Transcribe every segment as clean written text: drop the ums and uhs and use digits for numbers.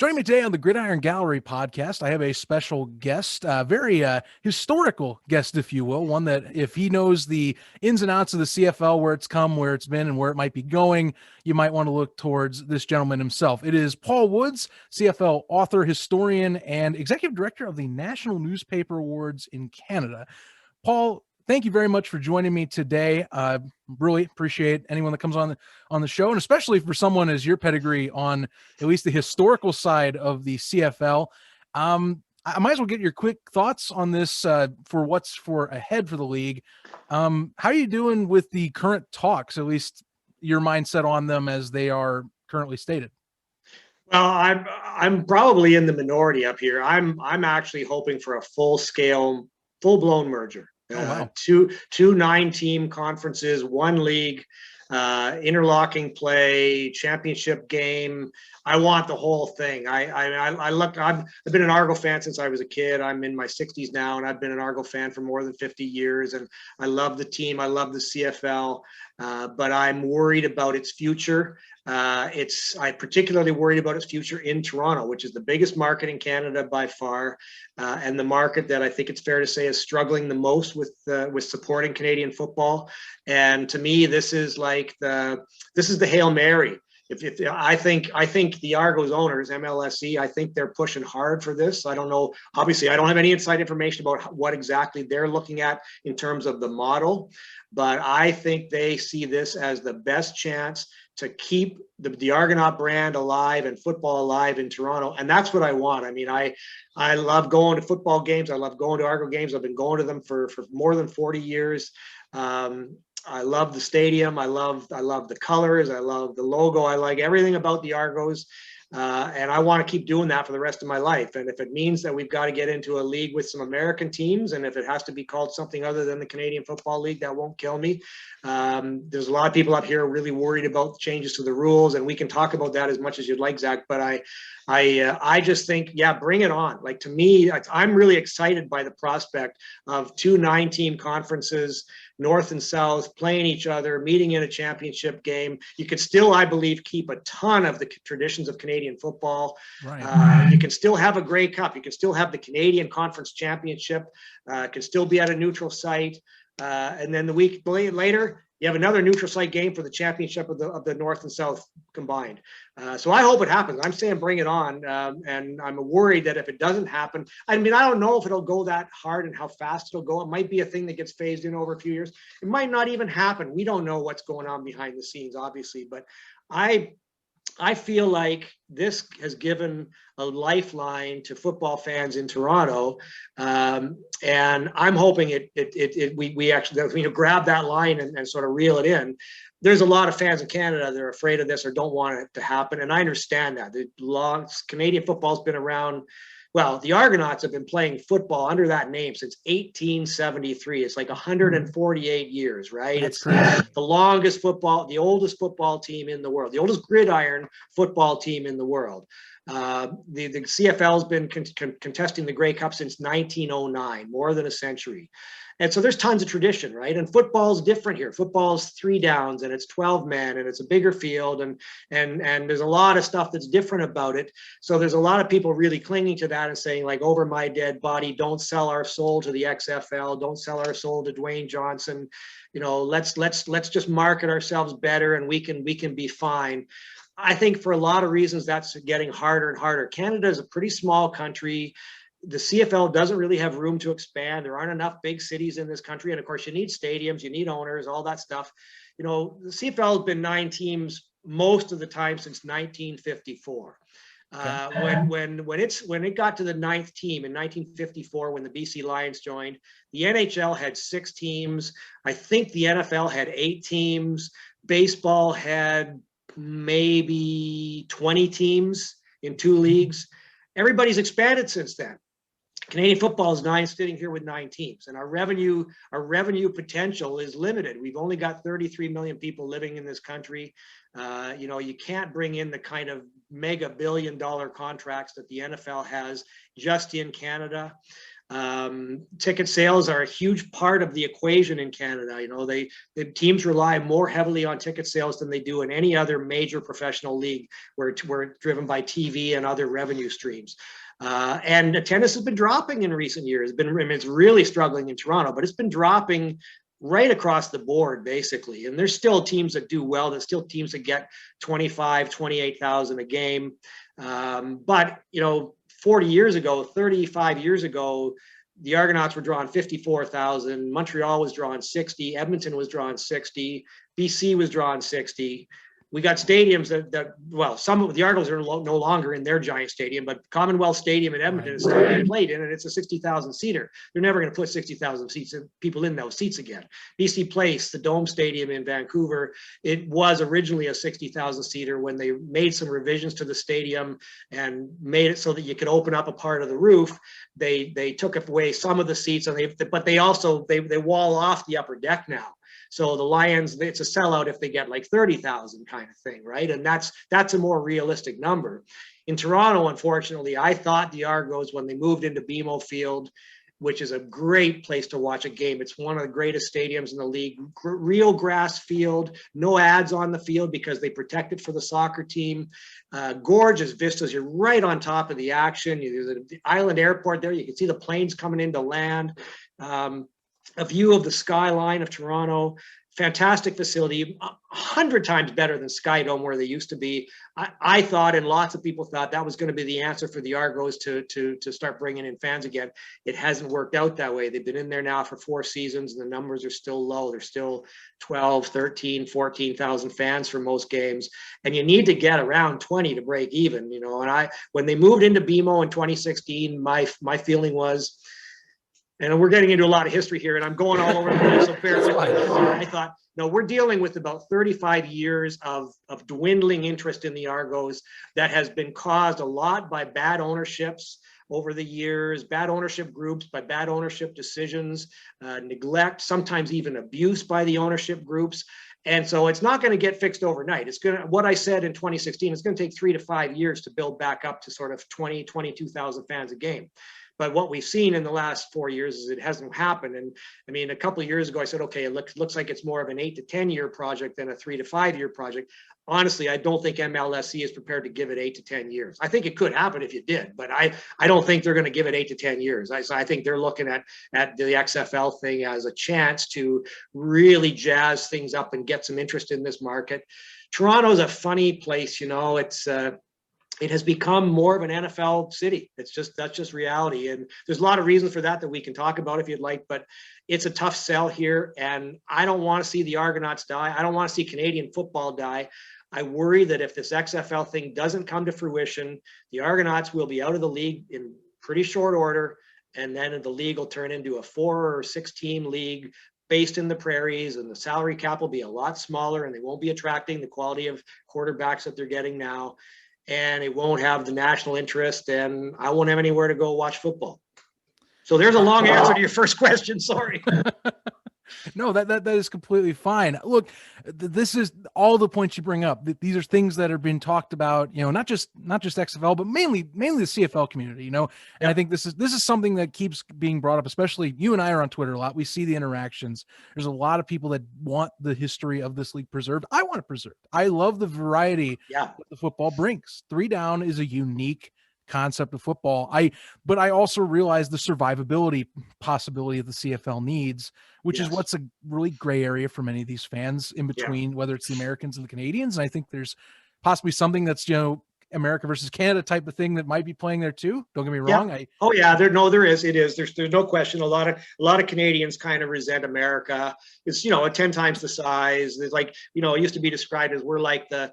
Joining me today on the Gridiron Gallery podcast, I have a special guest, very historical guest, if you will, one that if he knows the ins and outs of the CFL, where it's come, where it's been, and where it might be going, you might want to look towards this gentleman himself. It is Paul Woods, CFL author, historian, and executive director of the National Newspaper Awards in Canada. Paul, thank you very much for joining me today. Really appreciate anyone that comes on the show, and especially for someone as your pedigree on at least the historical side of the CFL. I might as well get your quick thoughts on this for what's ahead for the league. How are you doing with the current talks, at least your mindset on them as they are currently stated? Well, I'm probably in the minority up here. I'm actually hoping for a full-scale, full-blown merger. Oh, wow. Two 9-team conferences, one league, interlocking play, championship game. I want the whole thing. I've been an Argo fan since I was a kid. I'm in my 60s now, and I've been an Argo fan for more than 50 years. And I love the team. I love the CFL, but I'm worried about its future. I'm particularly worried about its future in Toronto, which is the biggest market in Canada by far, and the market that I think it's fair to say is struggling the most with supporting Canadian football. And to me, this is the Hail Mary. If I think the Argos owners, MLSE, I think they're pushing hard for this. I don't know. Obviously, I don't have any inside information about what exactly they're looking at in terms of the model, but I think they see this as the best chance to keep the Argonaut brand alive and football alive in Toronto. And that's what I want. I mean, I love going to football games. I love going to Argo games. I've been going to them for more than 40 years. I love the stadium. I love the colors. I love the logo. I like everything about the Argos. And I want to keep doing that for the rest of my life. And if it means that we've got to get into a league with some American teams, and if it has to be called something other than the Canadian Football League, that won't kill me. There's a lot of people up here really worried about changes to the rules, and we can talk about that as much as you'd like, Zach. But I just think, yeah, bring it on. Like, to me, I'm really excited by the prospect of two 9-team conferences, North and South, playing each other, meeting in a championship game. You could still, I believe, keep a ton of the traditions of Canadian football. Right. You can still have a Grey Cup. You can still have the Canadian Conference Championship. It can still be at a neutral site. And then the week later, you have another neutral site game for the championship of the North and South combined. So I hope it happens. I'm saying bring it on. And I'm worried that if it doesn't happen, I mean, I don't know if it'll go that hard and how fast it'll go. It might be a thing that gets phased in over a few years. It might not even happen. We don't know what's going on behind the scenes, obviously. But I feel like this has given a lifeline to football fans in Toronto, and I'm hoping we actually grab that line and sort of reel it in. There's a lot of fans in Canada that are afraid of this or don't want it to happen, and I understand that. Canadian football's been around. Well, the Argonauts have been playing football under that name since 1873. It's like 148 years, right? That's It's crazy. the oldest football team in the world, the oldest gridiron football team in the world. The CFL has been contesting the Grey Cup since 1909, more than a century. And so there's tons of tradition, right? And football's different here. Football's 3 downs and it's 12 men and it's a bigger field and there's a lot of stuff that's different about it. So there's a lot of people really clinging to that and saying, like, over my dead body, don't sell our soul to the XFL, don't sell our soul to Dwayne Johnson. You know, let's just market ourselves better and we can be fine. I think for a lot of reasons that's getting harder and harder. Canada is a pretty small country. The CFL doesn't really have room to expand. There aren't enough big cities in this country. And of course, you need stadiums, you need owners, all that stuff. You know, the CFL has been 9 teams most of the time since 1954. When it got to the 9th team in 1954, when the BC Lions joined, the NHL had 6 teams. I think the NFL had 8 teams. Baseball had maybe 20 teams in 2 leagues. Everybody's expanded since then. Canadian football is sitting here with 9 teams, and our revenue potential is limited. We've only got 33 million people living in this country. You know, you can't bring in the kind of mega billion-dollar contracts that the NFL has just in Canada. Ticket sales are a huge part of the equation in Canada. You know, the teams rely more heavily on ticket sales than they do in any other major professional league, where we're driven by TV and other revenue streams. And attendance has been dropping in recent years. It's really struggling in Toronto, but it's been dropping right across the board, basically. And there's still teams that do well. There's still teams that get 25, 28,000 a game. But, you know, 40 years ago, 35 years ago, the Argonauts were drawing 54,000. Montreal was drawing 60. Edmonton was drawing 60. BC was drawing 60. We got stadiums that well, some of the Argos are no longer in their giant stadium, but Commonwealth Stadium in Edmonton is still being played in, and it's a 60,000 seater. They're never going to put 60,000 seats people in those seats again. BC Place, the Dome Stadium in Vancouver, it was originally a 60,000 seater. When they made some revisions to the stadium and made it so that you could open up a part of the roof, they took away some of the seats, and they also wall off the upper deck now. So the Lions, it's a sellout if they get like 30,000 kind of thing, right? And that's a more realistic number. In Toronto, unfortunately, I thought the Argos, when they moved into BMO Field, which is a great place to watch a game. It's one of the greatest stadiums in the league. Real grass field, no ads on the field because they protect it for the soccer team. Gorgeous vistas. You're right on top of the action. There's the island airport there. You can see the planes coming into land. A view of the skyline of Toronto. Fantastic facility, 100 times better than Skydome where they used to be. I thought, and lots of people thought, that was going to be the answer for the Argos to start bringing in fans again. It hasn't worked out that way. They've been in there now for 4 seasons, and the numbers are still low. They're still 12, 13, 14,000 fans for most games, and you need to get around 20 to break even. You know, and when they moved into BMO in 2016, my feeling was, and we're getting into a lot of history here, and I'm going all over the place, so bear with me. I thought, no, we're dealing with about 35 years of dwindling interest in the Argos that has been caused a lot by bad ownerships over the years, bad ownership groups, by bad ownership decisions, neglect, sometimes even abuse by the ownership groups. And so it's not going to get fixed overnight. It's going to, what I said in 2016, it's going to take 3 to 5 years to build back up to sort of 20, 22,000 fans a game. But what we've seen in the last 4 years is it hasn't happened. And I mean, a couple of years ago, I said, okay, it looks like it's more of an 8 to 10 year project than a 3 to 5 year project. Honestly, I don't think MLSE is prepared to give it 8 to 10 years. I think it could happen if you did, but I don't think they're going to give it 8 to 10 years. I think they're looking at the XFL thing as a chance to really jazz things up and get some interest in this market. Toronto's a funny place, you know. It has become more of an NFL city. That's just reality. And there's a lot of reasons for that we can talk about if you'd like, but it's a tough sell here. And I don't want to see the Argonauts die. I don't want to see Canadian football die. I worry that if this XFL thing doesn't come to fruition, the Argonauts will be out of the league in pretty short order. And then the league will turn into a 4 or 6 team league based in the prairies, and the salary cap will be a lot smaller, and they won't be attracting the quality of quarterbacks that they're getting now. And it won't have the national interest, and I won't have anywhere to go watch football. So there's a long answer to your first question. Sorry. No, that is completely fine. Look, this is all the points you bring up. These are things that are being talked about, you know, not just XFL, but mainly the CFL community, you know. And I think this is something that keeps being brought up, especially you and I are on Twitter a lot. We see the interactions. There's a lot of people that want the history of this league preserved. I want it preserved. I love the variety that the football brings. 3 down is a unique concept of football. But I also realize the survivability possibility of the CFL needs, which is what's a really gray area for many of these fans in between, whether it's the Americans and the Canadians. And I think there's possibly something that's, you know, America versus Canada type of thing that might be playing there too. Don't get me wrong. There is. It is. There's no question. A lot of Canadians kind of resent America. It's, you know, 10 times the size. It's like, you know, it used to be described as we're like a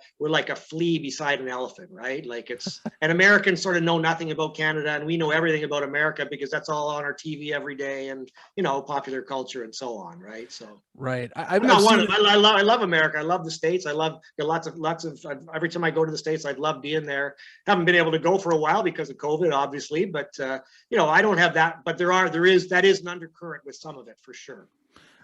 flea beside an elephant, right? Like it's, and Americans sort of know nothing about Canada, and we know everything about America because that's all on our TV every day, and, you know, popular culture and so on, right? So right. I love America. I love the States. I love lots of every time I go to the States, I'd love being there. Haven't been able to go for a while because of COVID, obviously, but you know, I don't have that, but that is an undercurrent with some of it for sure.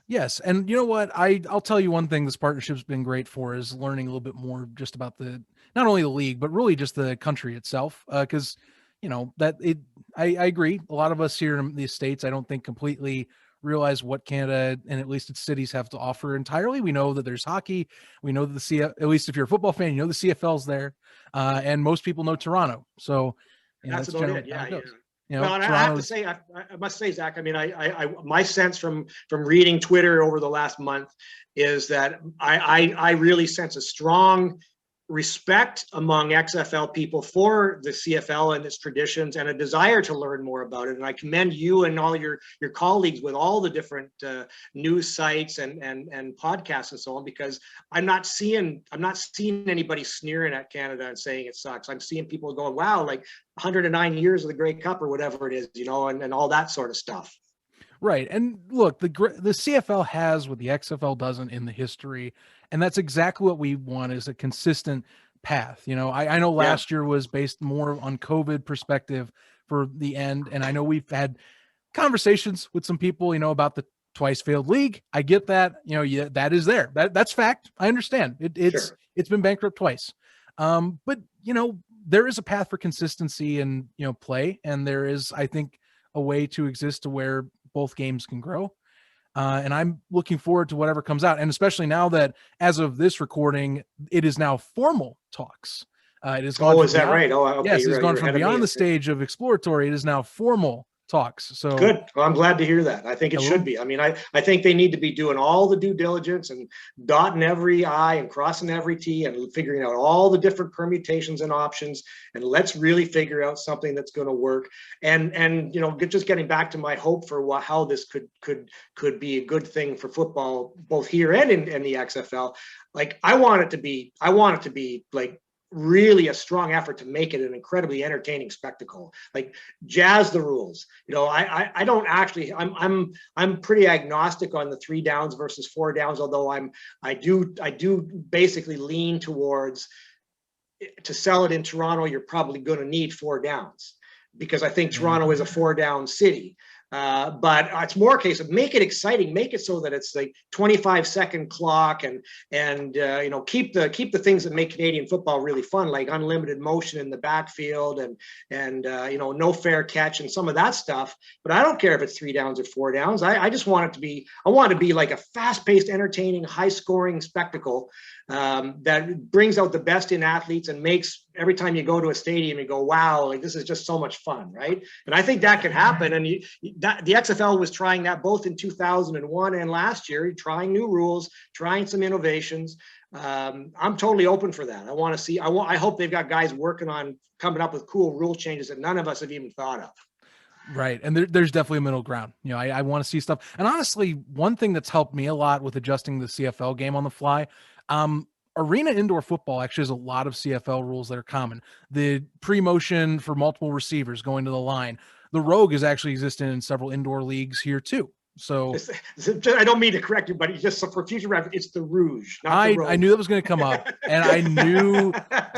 Yes. And you know what, I'll tell you one thing this partnership's been great for is learning a little bit more just about not only the league, but really just the country itself. Because that I agree. A lot of us here in the States, I don't think completely realize what Canada and at least its cities have to offer entirely. We know that there's hockey. We know that at least if you're a football fan, you know the CFL's there, and most people know Toronto. So, That's about it. Yeah, yeah. Well, and I have to say, I must say, Zach. I mean, my sense from reading Twitter over the last month is that I really sense a strong respect among XFL people for the CFL and its traditions, and a desire to learn more about it. And I commend you and all your colleagues with all the different news sites and podcasts and so on, because I'm not seeing anybody sneering at Canada and saying it sucks. I'm seeing people going, wow, like 109 years of the Grey Cup or whatever it is, and all that sort of stuff. Right. And look, the CFL has what the XFL doesn't in the history. And that's exactly what we want, is a consistent path. I know last year was based more on COVID perspective for the end. And I know we've had conversations with some people, about the twice failed league. I get that, that is there. That's fact. I understand it's been bankrupt twice. But there is a path for consistency and, play. And there is, I think, a way to exist to where both games can grow. And I'm looking forward to whatever comes out. And especially now that, as of this recording, it is now formal talks. It is gone. Oh, is that right? Oh, okay. Yes, it's gone from beyond the stage of exploratory. It is now formal talks. So good. Well, I'm glad to hear that. I think it should be. I mean, I think they need to be doing all the due diligence and dotting every I and crossing every T and figuring out all the different permutations and options. And let's really figure out something that's going to work. And just getting back to my hope for how this could be a good thing for football, both here and in the XFL. Like, I want it to be like really a strong effort to make it an incredibly entertaining spectacle. Like, jazz the rules. I don't actually, I'm pretty agnostic on the 3 downs versus 4 downs, although I do basically lean towards, to sell it in Toronto, you're probably going to need 4 downs, because I think Toronto is a 4-down city. But it's more a case of make it exciting, make it so that it's like 25-second clock, and keep the things that make Canadian football really fun, like unlimited motion in the backfield and no fair catch and some of that stuff. But I don't care if it's 3 downs or 4 downs. I just want it to be, I want it to be like a fast-paced, entertaining, high-scoring spectacle that brings out the best in athletes and makes every time you go to a stadium, you go, wow, like this is just so much fun, right? And I think that can happen. And the XFL was trying that both in 2001 and last year, trying new rules, trying some innovations. I'm totally open for that. I hope they've got guys working on coming up with cool rule changes that none of us have even thought of. Right. And there's definitely a middle ground. I want to see stuff. And honestly, one thing that's helped me a lot with adjusting the CFL game on the fly, arena indoor football actually has a lot of CFL rules that are common. The pre-motion for multiple receivers going to the line. The rogue is actually existing in several indoor leagues here too. So I don't mean to correct you, but just for future reference, it's the rouge. Not the rogue. I knew that was going to come up, and I knew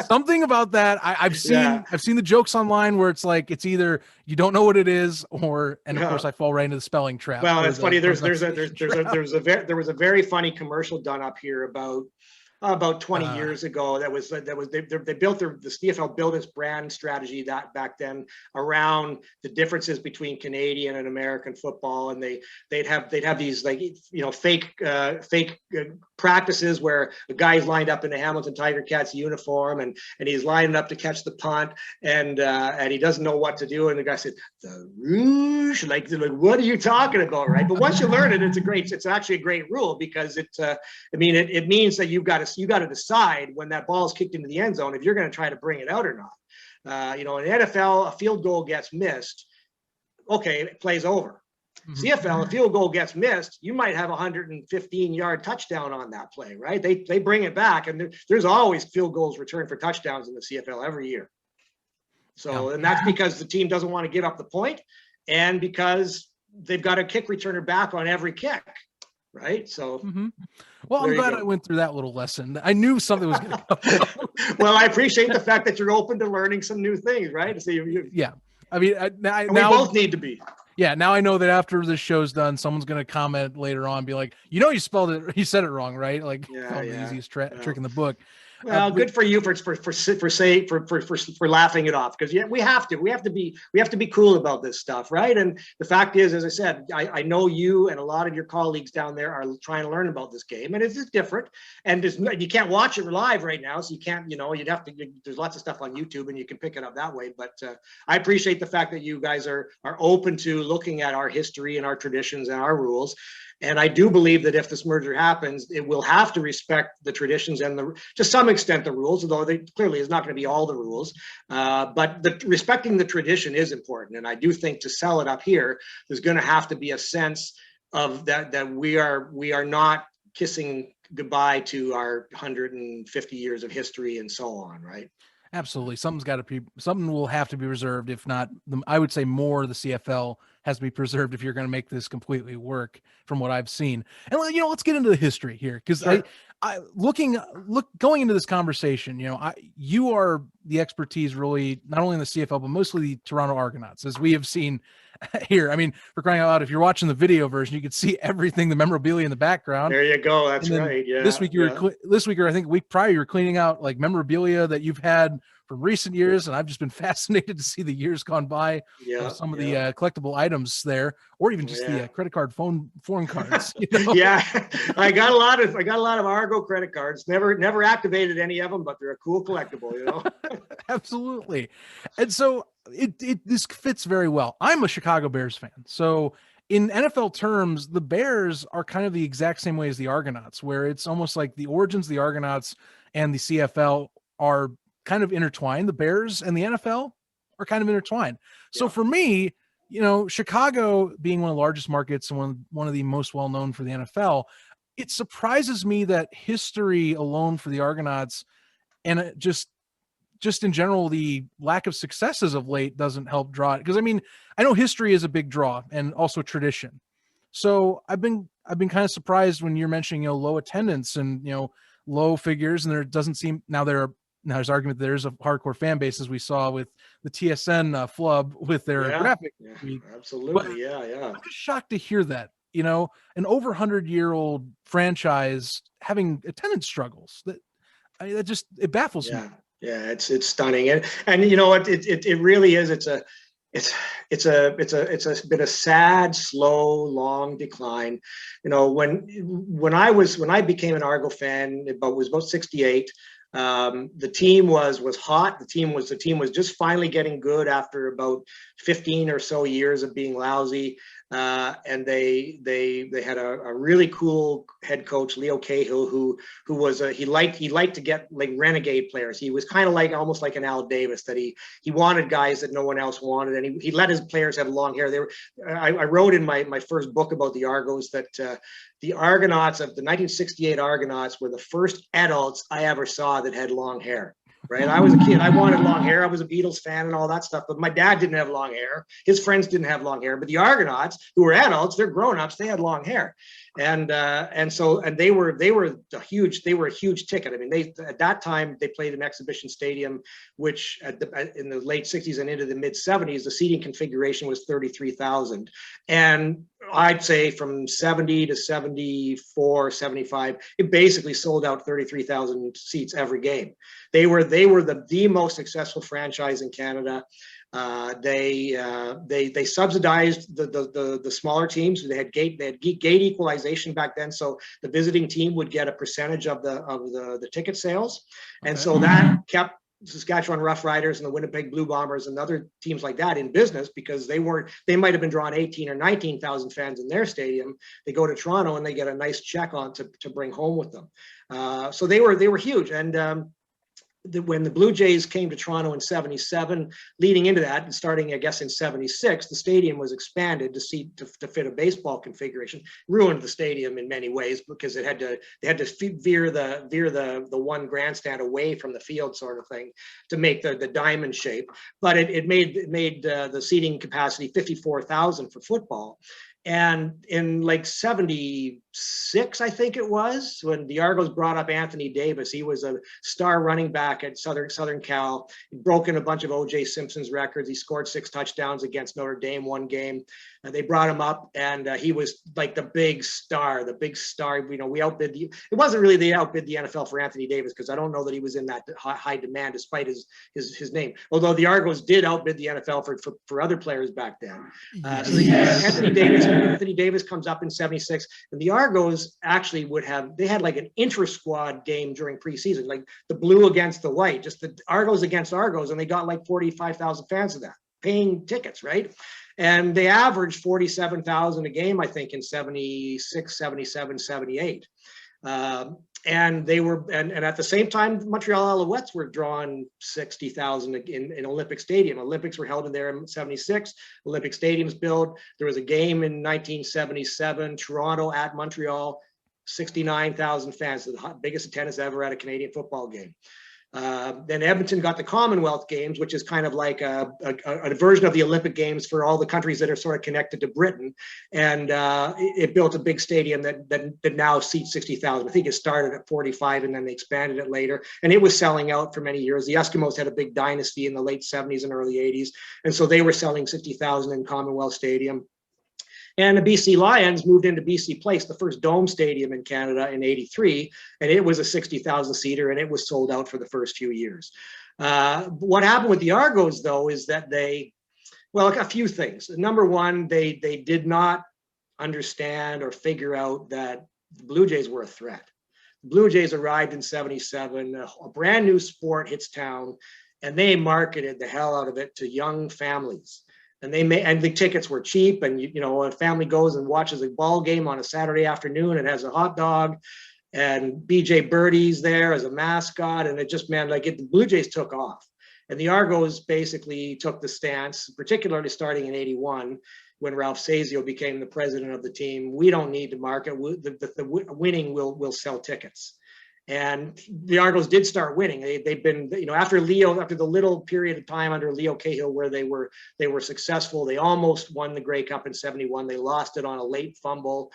something about that. I've seen the jokes online where it's like, it's either you don't know what it is, or, and of course I fall right into the spelling trap. Well, it's funny. There was a very funny commercial done up here about 20 years ago. They built the CFL built its brand strategy that back then around the differences between Canadian and American football, and they'd have these fake practices where a guy's lined up in a Hamilton Tiger Cats uniform and he's lining up to catch the punt, and he doesn't know what to do, and the guy said, the rouge, like what are you talking about, right? But once you learn it, it's actually a great rule, because it means that you got to decide when that ball is kicked into the end zone if you're going to try to bring it out or not. In the NFL, a field goal gets missed, okay, it plays over. CFL, a field goal gets missed, you might have a 115-yard touchdown on that play, right? They bring it back, and there's always field goals returned for touchdowns in the CFL every year. So, and that's because the team doesn't want to give up the point, and because they've got a kick returner back on every kick, right? So, well, I'm glad I went through that little lesson. I knew something was going to come. Well, I appreciate the fact that you're open to learning some new things, right? So yeah, I mean, we both need to be. Yeah, now I know that after this show's done, someone's going to comment later on, be like, you spelled it, you said it wrong, right? Like, the easiest trick in the book. Well, good for you for laughing it off, because we have to be cool about this stuff, right? And the fact is, as I said, I know you and a lot of your colleagues down there are trying to learn about this game, and it's just different. And you can't watch it live right now, so you can't. You'd have to. There's lots of stuff on YouTube, and you can pick it up that way. But I appreciate the fact that you guys are open to looking at our history and our traditions and our rules. And I do believe that if this merger happens, it will have to respect the traditions and to some extent the rules, although they clearly is not going to be all the rules. But respecting the tradition is important. And I do think to sell it up here, there's going to have to be a sense of that we are not kissing goodbye to our 150 years of history and so on, right? Absolutely. Something will have to be reserved. If not, I would say more the CFL has to be preserved if you're going to make this completely work from what I've seen. And let's get into the history here. Cause sure. Going into this conversation, you are the expertise really, not only in the CFL, but mostly the Toronto Argonauts, as we have seen here. I mean, for crying out loud, if you're watching the video version, you could see everything, the memorabilia in the background. There you go. That's right. Yeah. This week or I think a week prior, you were cleaning out like memorabilia that you've had from recent years, and I've just been fascinated to see the years gone by of some of the collectible items there, or even just the credit card foreign cards. Yeah, I got a lot of Argo credit cards. Never activated any of them, but they're a cool collectible. Absolutely. And so this fits very well. I'm a Chicago Bears fan, so in NFL terms, the Bears are kind of the exact same way as the Argonauts, where it's almost like the origins of the Argonauts and the CFL are kind of intertwined. The Bears and the NFL are kind of intertwined. So for me, Chicago being one of the largest markets and one of the most well-known for the NFL, it surprises me that history alone for the Argonauts and just in general, the lack of successes of late doesn't help draw it. Because I know history is a big draw and also tradition. So I've been kind of surprised when you're mentioning, low attendance and, low figures, and there doesn't seem now there's argument that there's a hardcore fan base, as we saw with the TSN flub with their graphic. Yeah, absolutely. But I'm just shocked to hear that, an over 100-year-old franchise having attendance struggles. It baffles me. Yeah, it's stunning. And you know what, it really is. It's been a sad, slow, long decline. When I became an Argo fan, it was about 68. The team was hot. The team was just finally getting good after about 15 or so years of being lousy. And they had a really cool head coach, Leo Cahill, who was he liked to get like renegade players. He was kind of almost like an Al Davis, that he wanted guys that no one else wanted, and he let his players have long hair. I wrote in my first book about the Argos that the Argonauts of the 1968 Argonauts were the first adults I ever saw that had long hair. Right. I was a kid. I wanted long hair. I was a Beatles fan and all that stuff. But my dad didn't have long hair. His friends didn't have long hair. But the Argonauts, who were adults, they're grown-ups, they had long hair. And they were a huge ticket. At that time they played in Exhibition Stadium, which in the late 60s and into the mid 70s, the seating configuration was 33,000. And I'd say from 70 to 74, 75, it basically sold out 33,000 seats every game. They were the most successful franchise in Canada. They subsidized the smaller teams. They had gate equalization back then, so the visiting team would get a percentage of the ticket sales, and so that kept Saskatchewan Roughriders and the Winnipeg Blue Bombers and other teams like that in business, because they might have been drawing 18 or 19,000 fans in their stadium. They go to Toronto and they get a nice check on to bring home with them. So they were huge. And when the Blue Jays came to Toronto in 77, leading into that and starting, I guess, in 76, the stadium was expanded to fit a baseball configuration. Ruined the stadium in many ways, because they had to veer the one grandstand away from the field, sort of thing, to make the diamond shape. But it made the seating capacity 54,000 for football. And in like 77 six, I think it was, when the Argos brought up Anthony Davis. He was a star running back at Southern Cal. He'd broken a bunch of O.J. Simpson's records. He scored 6 touchdowns against Notre Dame one game. They brought him up, and he was like the big star. You know, we outbid it wasn't really they outbid the NFL for Anthony Davis, because I don't know that he was in that high demand despite his name. Although the Argos did outbid the NFL for other players back then. Anthony Davis comes up in 76, and the Argos actually they had like an intra-squad game during preseason, like the blue against the white, just the Argos against Argos, and they got like 45,000 fans of that, paying tickets, right? And they averaged 47,000 a game, I think, in 76, 77, 78. And they were, and at the same time, Montreal Alouettes were drawing 60,000 in Olympic Stadium. Olympics were held in there in 76. Olympic Stadium's built. There was a game in 1977, Toronto at Montreal, 69,000 fans, the biggest attendance ever at a Canadian football game. Then Edmonton got the Commonwealth Games, which is kind of like a version of the Olympic Games for all the countries that are sort of connected to Britain. And it built a big stadium that now seats 60,000. I think it started at 45 and then they expanded it later. And it was selling out for many years. The Eskimos had a big dynasty in the late 70s and early 80s. And so they were selling 60,000 in Commonwealth Stadium. And the BC Lions moved into BC Place, the first dome stadium in Canada, in 83, and it was a 60,000 seater, and it was sold out for the first few years. What happened with the Argos, though, is that a few things. Number one, they did not understand or figure out that the Blue Jays were a threat. The Blue Jays arrived in 77, a brand new sport hits town, and they marketed the hell out of it to young families. And the tickets were cheap, and you know, a family goes and watches a ball game on a Saturday afternoon. It has a hot dog, and BJ Birdie's there as a mascot, and it just the Blue Jays took off, and the Argos basically took the stance, particularly starting in '81 when Ralph Sazio became the president of the team. We don't need to market. The winning will sell tickets. And the Argos did start winning. They've been, you know, after the little period of time under Leo Cahill where they were successful. They almost won the Grey Cup in '71. They lost it on a late fumble.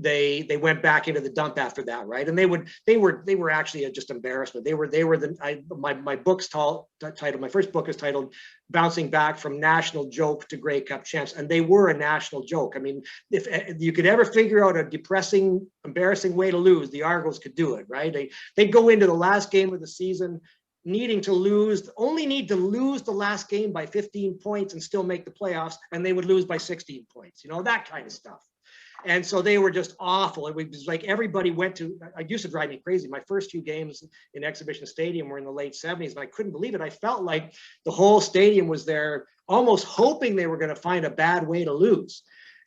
They went back into the dump after that, right? And they were actually just embarrassment. My book's titled, my first book is titled Bouncing Back from National Joke to Grey Cup Champs, and they were a national joke. I mean, if you could ever figure out a depressing, embarrassing way to lose, the Argos could do it, right? They'd go into the last game of the season only need to lose the last game by 15 points and still make the playoffs, and they would lose by 16 points, you know, that kind of stuff. And so they were just awful. It was like everybody went to, it used to drive me crazy. My first few games in Exhibition Stadium were in the late 70s, and I couldn't believe it. I felt like the whole stadium was there almost hoping they were going to find a bad way to lose.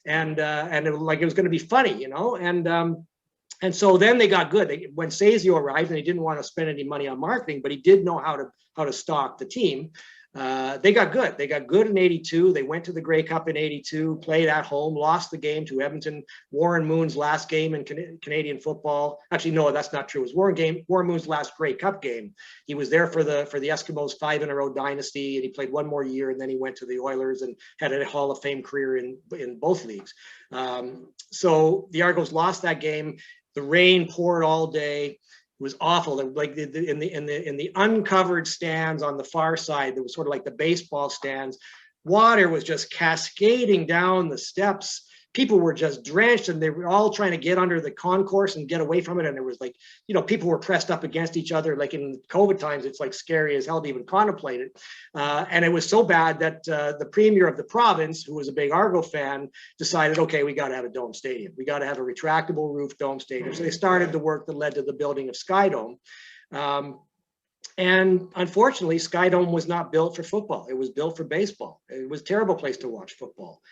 And it was going to be funny, you know? And so then they got good. When Sazio arrived, and he didn't want to spend any money on marketing, but he did know how to stock the team. They got good. They got good in 82. They went to the Grey Cup in 82, played at home, lost the game to Edmonton. Warren Moon's last game in Canadian football. Actually, no, that's not true. It was Warren Moon's last Grey Cup game. He was there for the Eskimos' 5-in-a-row dynasty, and he played one more year, and then he went to the Oilers and had a Hall of Fame career in both leagues. So the Argos lost that game. The rain poured all day. It was awful. Like in the uncovered stands on the far side, there was sort of like the baseball stands. Water was just cascading down the steps. People were just drenched, and they were all trying to get under the concourse and get away from it. And there was like, you know, people were pressed up against each other. Like in COVID times, it's like scary as hell to even contemplate it. And it was so bad that the premier of the province, who was a big Argo fan, decided, okay, we got to have a dome stadium. We got to have a retractable roof dome stadium. So they started the work that led to the building of Skydome. And unfortunately, Skydome was not built for football. It was built for baseball. It was a terrible place to watch football.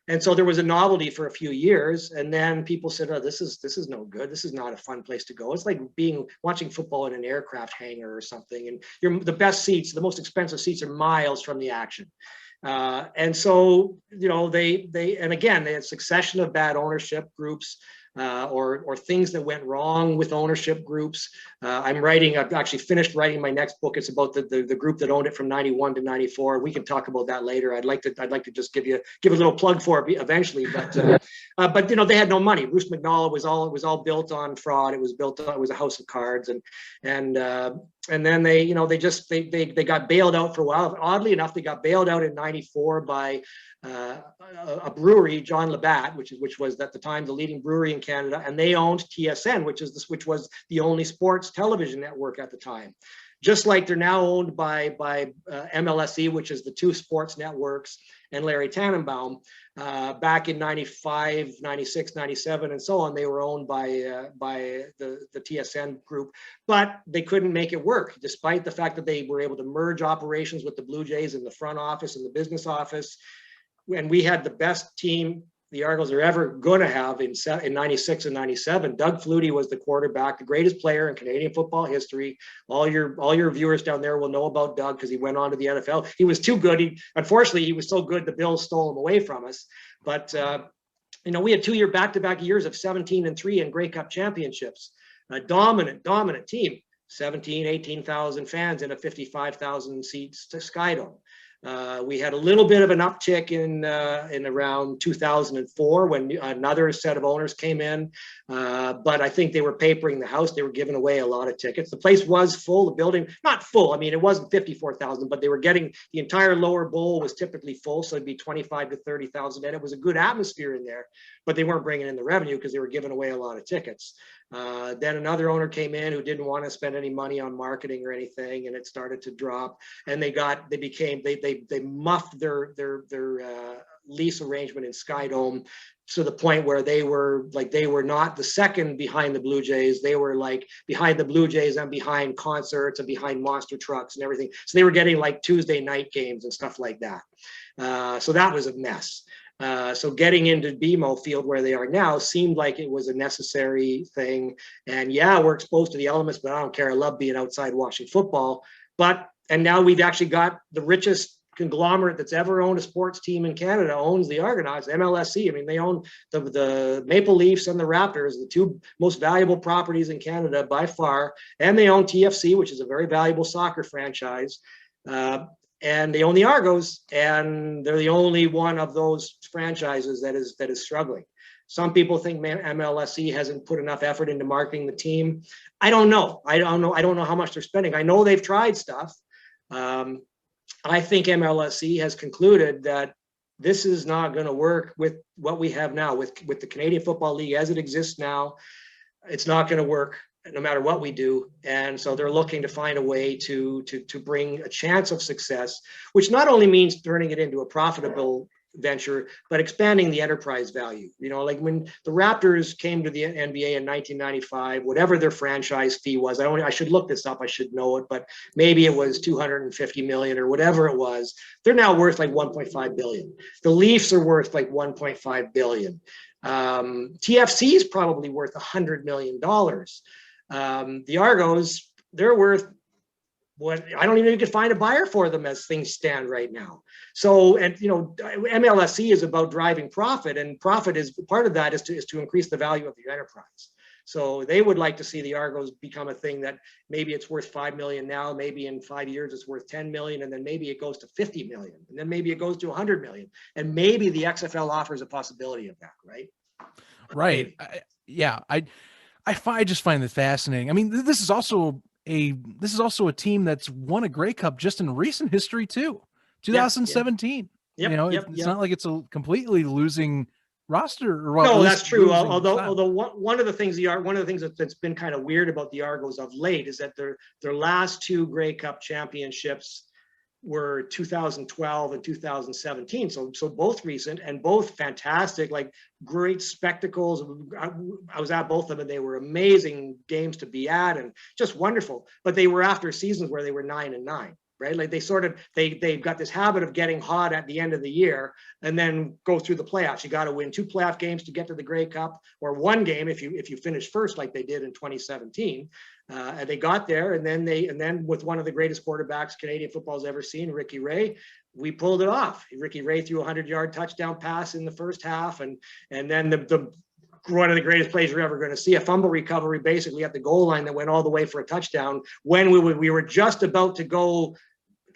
And so there was a novelty for a few years, and then people said, "Oh, this is no good. This is not a fun place to go. It's like watching football in an aircraft hangar or something." And the best seats, the most expensive seats, are miles from the action. And so, you know, they had a succession of bad ownership groups. or things that went wrong with ownership groups. I've actually finished writing my next book. It's about the group that owned it from 91 to 94. We can talk about that later. I'd like to just give a little plug for it eventually, but they had no money. Bruce McNall was all built on fraud. It was a house of cards, and then they got bailed out for a while. Oddly enough, they got bailed out in 94 by a brewery, John Labatt, which was at the time the leading brewery in Canada, and they owned TSN, which was the only sports television network at the time. Just like they're now owned by MLSE, which is the two sports networks, and Larry Tannenbaum. Back in 95, 96, 97, and so on, they were owned by the TSN group, but they couldn't make it work, despite the fact that they were able to merge operations with the Blue Jays in the front office and the business office. And we had the best team the Argos are ever going to have in 96 and 97. Doug Flutie was the quarterback, the greatest player in Canadian football history. All your viewers down there will know about Doug because he went on to the NFL. He was too good. Unfortunately, he was so good the Bills stole him away from us. But we had 2 year back-to-back years of 17-3 in Grey Cup championships. A dominant team. 18,000 fans in a 55,000 seats to Skydome. We had a little bit of an uptick in around 2004 when another set of owners came in, but I think they were papering the house. They were giving away a lot of tickets. The place was full, the building, not full. I mean, it wasn't 54,000, but they were getting, the entire lower bowl was typically full, so it'd be 25 to 30,000, and it was a good atmosphere in there, but they weren't bringing in the revenue because they were giving away a lot of tickets. Then another owner came in who didn't want to spend any money on marketing or anything, and it started to drop. And they muffed their lease arrangement in Skydome to the point where they were not the second behind the Blue Jays. They were like behind the Blue Jays and behind concerts and behind monster trucks and everything. So they were getting like Tuesday night games and stuff like that. So that was a mess. So getting into BMO Field where they are now seemed like it was a necessary thing. And yeah, we're exposed to the elements, but I don't care. I love being outside watching football. And now we've actually got the richest conglomerate that's ever owned a sports team in Canada owns the Argonauts, MLSE. I mean, they own the Maple Leafs and the Raptors, the two most valuable properties in Canada by far. And they own TFC, which is a very valuable soccer franchise. And they own the Argos, and they're the only one of those franchises that is struggling. Some people think MLSE hasn't put enough effort into marketing the team. I don't know. I don't know how much they're spending. I know they've tried stuff. I think MLSE has concluded that this is not going to work with what we have now with the Canadian Football League as it exists now. It's not going to work no matter what we do. And so they're looking to find a way to bring a chance of success, which not only means turning it into a profitable venture, but expanding the enterprise value. Like when the Raptors came to the NBA in 1995, whatever their franchise fee was, I should look this up, I should know it, but maybe it was 250 million or whatever it was. They're now worth like 1.5 billion. The Leafs are worth like 1.5 billion. TFC is probably worth $100 million. The Argos, they're worth what I don't even know if you could find a buyer for them as things stand right now. So, and MLSE is about driving profit, and profit is part of that is to increase the value of your enterprise. So they would like to see the Argos become a thing that maybe it's worth 5 million now, maybe in 5 years it's worth 10 million, and then maybe it goes to 50 million, and then maybe it goes to 100 million, and maybe the XFL offers a possibility of that, right? Right. I just find it fascinating. I mean, this is also a team that's won a Grey Cup just in recent history too. 2017. It's not like it's a completely losing roster. No, that's true. Although one of the things that's been kind of weird about the Argos of late is that their last two Grey Cup championships were 2012 and 2017. So both recent and both fantastic, like great spectacles. I was at both of them and they were amazing games to be at and just wonderful. But they were after seasons where they were 9-9. Right, like they've got this habit of getting hot at the end of the year and then go through the playoffs. You got to win 2 playoff games to get to the Grey Cup, or 1 game if you finish first, like they did in 2017. And they got there, and then with one of the greatest quarterbacks Canadian football's ever seen, Ricky Ray, we pulled it off. Ricky Ray threw a 100-yard touchdown pass in the first half, and then the one of the greatest plays you're ever going to see. A fumble recovery basically at the goal line that went all the way for a touchdown when we were just about to go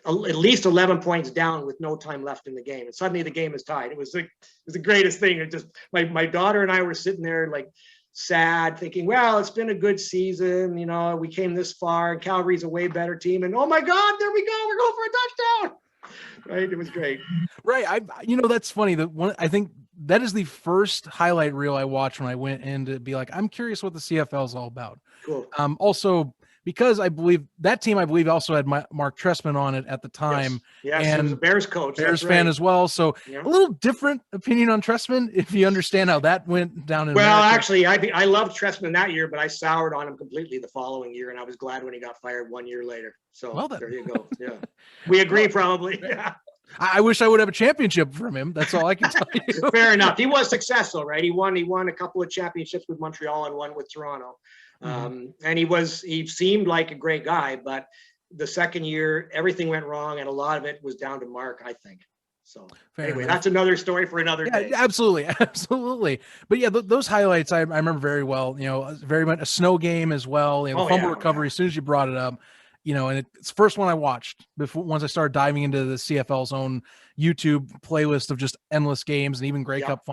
at least 11 points down with no time left in the game. And suddenly the game is tied. It was the greatest thing. It just, my daughter and I were sitting there like sad thinking, well, it's been a good season. You know, we came this far and Calgary's a way better team. And oh my God, there we go. We're going for a touchdown. Right. It was great. Right. That's funny. I think that is the first highlight reel I watched when I went in to be like, I'm curious what the CFL is all about. Cool. Also, because I believe that team, also had Mark Trestman on it at the time. Yes, and he was a Bears coach. Bears fan as well. So yeah. A little different opinion on Trestman, if you understand how that went down in Well, America. actually, I loved Trestman that year, but I soured on him completely the following year, and I was glad when he got fired 1 year later. So well, there you go. Yeah, we agree probably. Yeah. I wish I would have a championship from him. That's all I can tell you. Fair enough. He was successful, right? He won a couple of championships with Montreal and one with Toronto. And he seemed like a great guy, but the second year, everything went wrong. And a lot of it was down to Mark, I think. So anyway, that's another story for another day. Absolutely. Absolutely. But yeah, those highlights, I remember very well, very much a snow game as well. Fumble recovery, as soon as you brought it up, and it's the first one I watched once I started diving into the CFL's own YouTube playlist of just endless games and even Grey Cup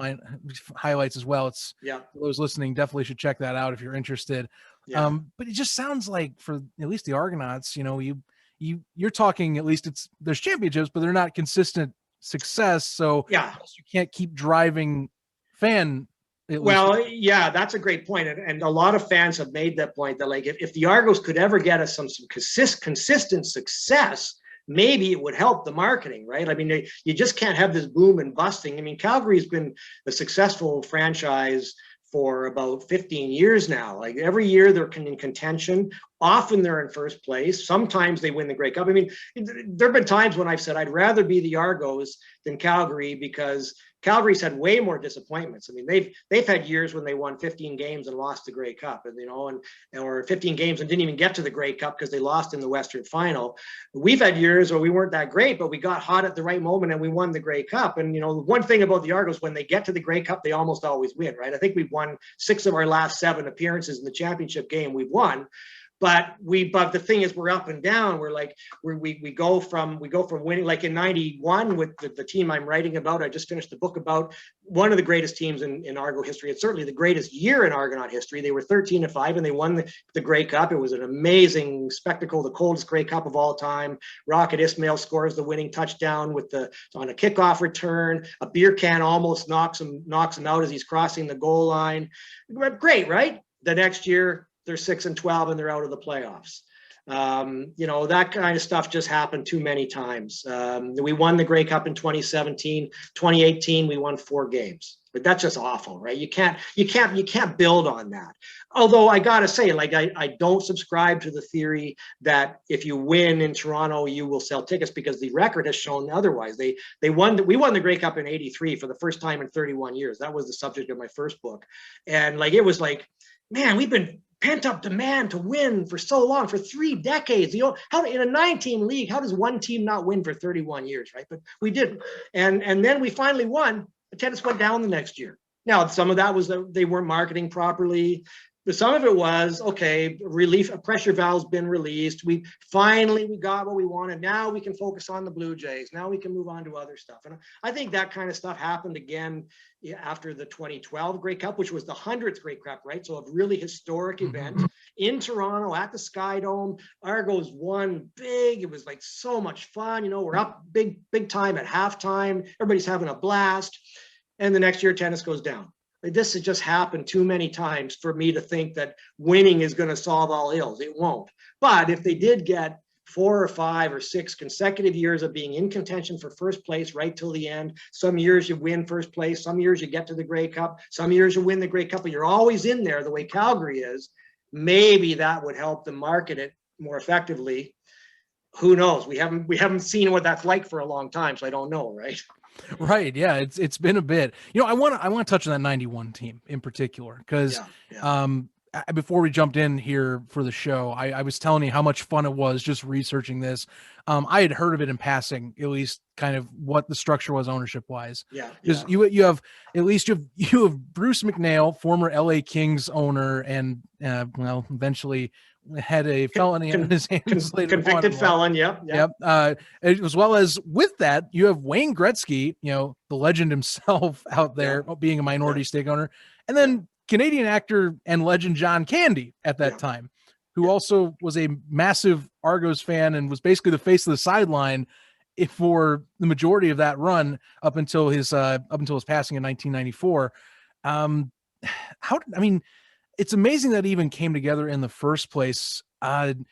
highlights as well. It's those listening definitely should check that out if you're interested. Yeah. But it just sounds like for at least the Argonauts, you're talking, at least there's championships, but they're not consistent success. So you can't keep driving fan. Well, yeah, that's a great point. And a lot of fans have made that point that like, if the Argos could ever get us some consistent success, maybe it would help the marketing, right? I mean, you just can't have this boom and busting. I mean, Calgary's been a successful franchise for about 15 years now. Like every year they're in contention. Often they're in first place. Sometimes they win the Grey Cup. I mean, there have been times when I've said I'd rather be the Argos than Calgary because Calgary's had way more disappointments. I mean, they've had years when they won 15 games and lost the Grey Cup, or 15 games and didn't even get to the Grey Cup because they lost in the Western Final. We've had years where we weren't that great, but we got hot at the right moment and we won the Grey Cup. And one thing about the Argos, when they get to the Grey Cup, they almost always win, right? I think we've won 6 of our last 7 appearances in the championship game. We've won. But the thing is, we're up and down. We go from winning, like in '91 with the team I'm writing about. I just finished the book about one of the greatest teams in Argo history. It's certainly the greatest year in Argonaut history. They were 13-5 and they won the Grey Cup. It was an amazing spectacle, the coldest Grey Cup of all time. Rocket Ismail scores the winning touchdown on a kickoff return. A beer can almost knocks him out as he's crossing the goal line. Great, right? The next year, they're 6-12 and they're out of the playoffs. That kind of stuff just happened too many times. We won the Grey Cup in 2017, 2018, we won 4 games, but that's just awful, right? You can't build on that. Although I gotta say, like, I don't subscribe to the theory that if you win in Toronto, you will sell tickets, because the record has shown otherwise. We won the Grey Cup in '83 for the first time in 31 years. That was the subject of my first book. And it was like, man, we've been pent up demand to win for so long, for 3 decades. How in a 9-team league, how does one team not win for 31 years, right? But we didn't. And then we finally won. Attendance went down the next year. Now, some of that was that they weren't marketing properly. But some of it was, okay, a pressure valve's been released. We got what we wanted. Now we can focus on the Blue Jays. Now we can move on to other stuff. And I think that kind of stuff happened again after the 2012 Grey Cup, which was the 100th Grey Cup, right? So a really historic event in Toronto at the Sky Dome. Argos won big. It was like so much fun. We're up big time at halftime. Everybody's having a blast. And the next year, tennis goes down. This has just happened too many times for me to think that winning is going to solve all ills. It won't. But if they did get 4 or 5 or 6 consecutive years of being in contention for first place right till the end, some years you win first place, some years you get to the Grey Cup, some years you win the Grey Cup, but you're always in there the way Calgary is, maybe that would help them market it more effectively. Who knows? We haven't seen what that's like for a long time, so I don't know, right? Right. Yeah. It's been a bit, I want to touch on that 91 team in particular, because before we jumped in here for the show, I was telling you how much fun it was just researching this. I had heard of it in passing, at least kind of what the structure was ownership wise. Yeah. Because you have at least you have Bruce McNeil, former LA Kings owner, and well, eventually had a felony on his hands later on. Convicted felon. Yep. As well as with that, you have Wayne Gretzky, the legend himself out there being a minority stake owner, and then Canadian actor and legend John Candy at that time, who also was a massive Argos fan and was basically the face of the sideline for the majority of that run up until his passing in 1994. It's amazing that it even came together in the first place. And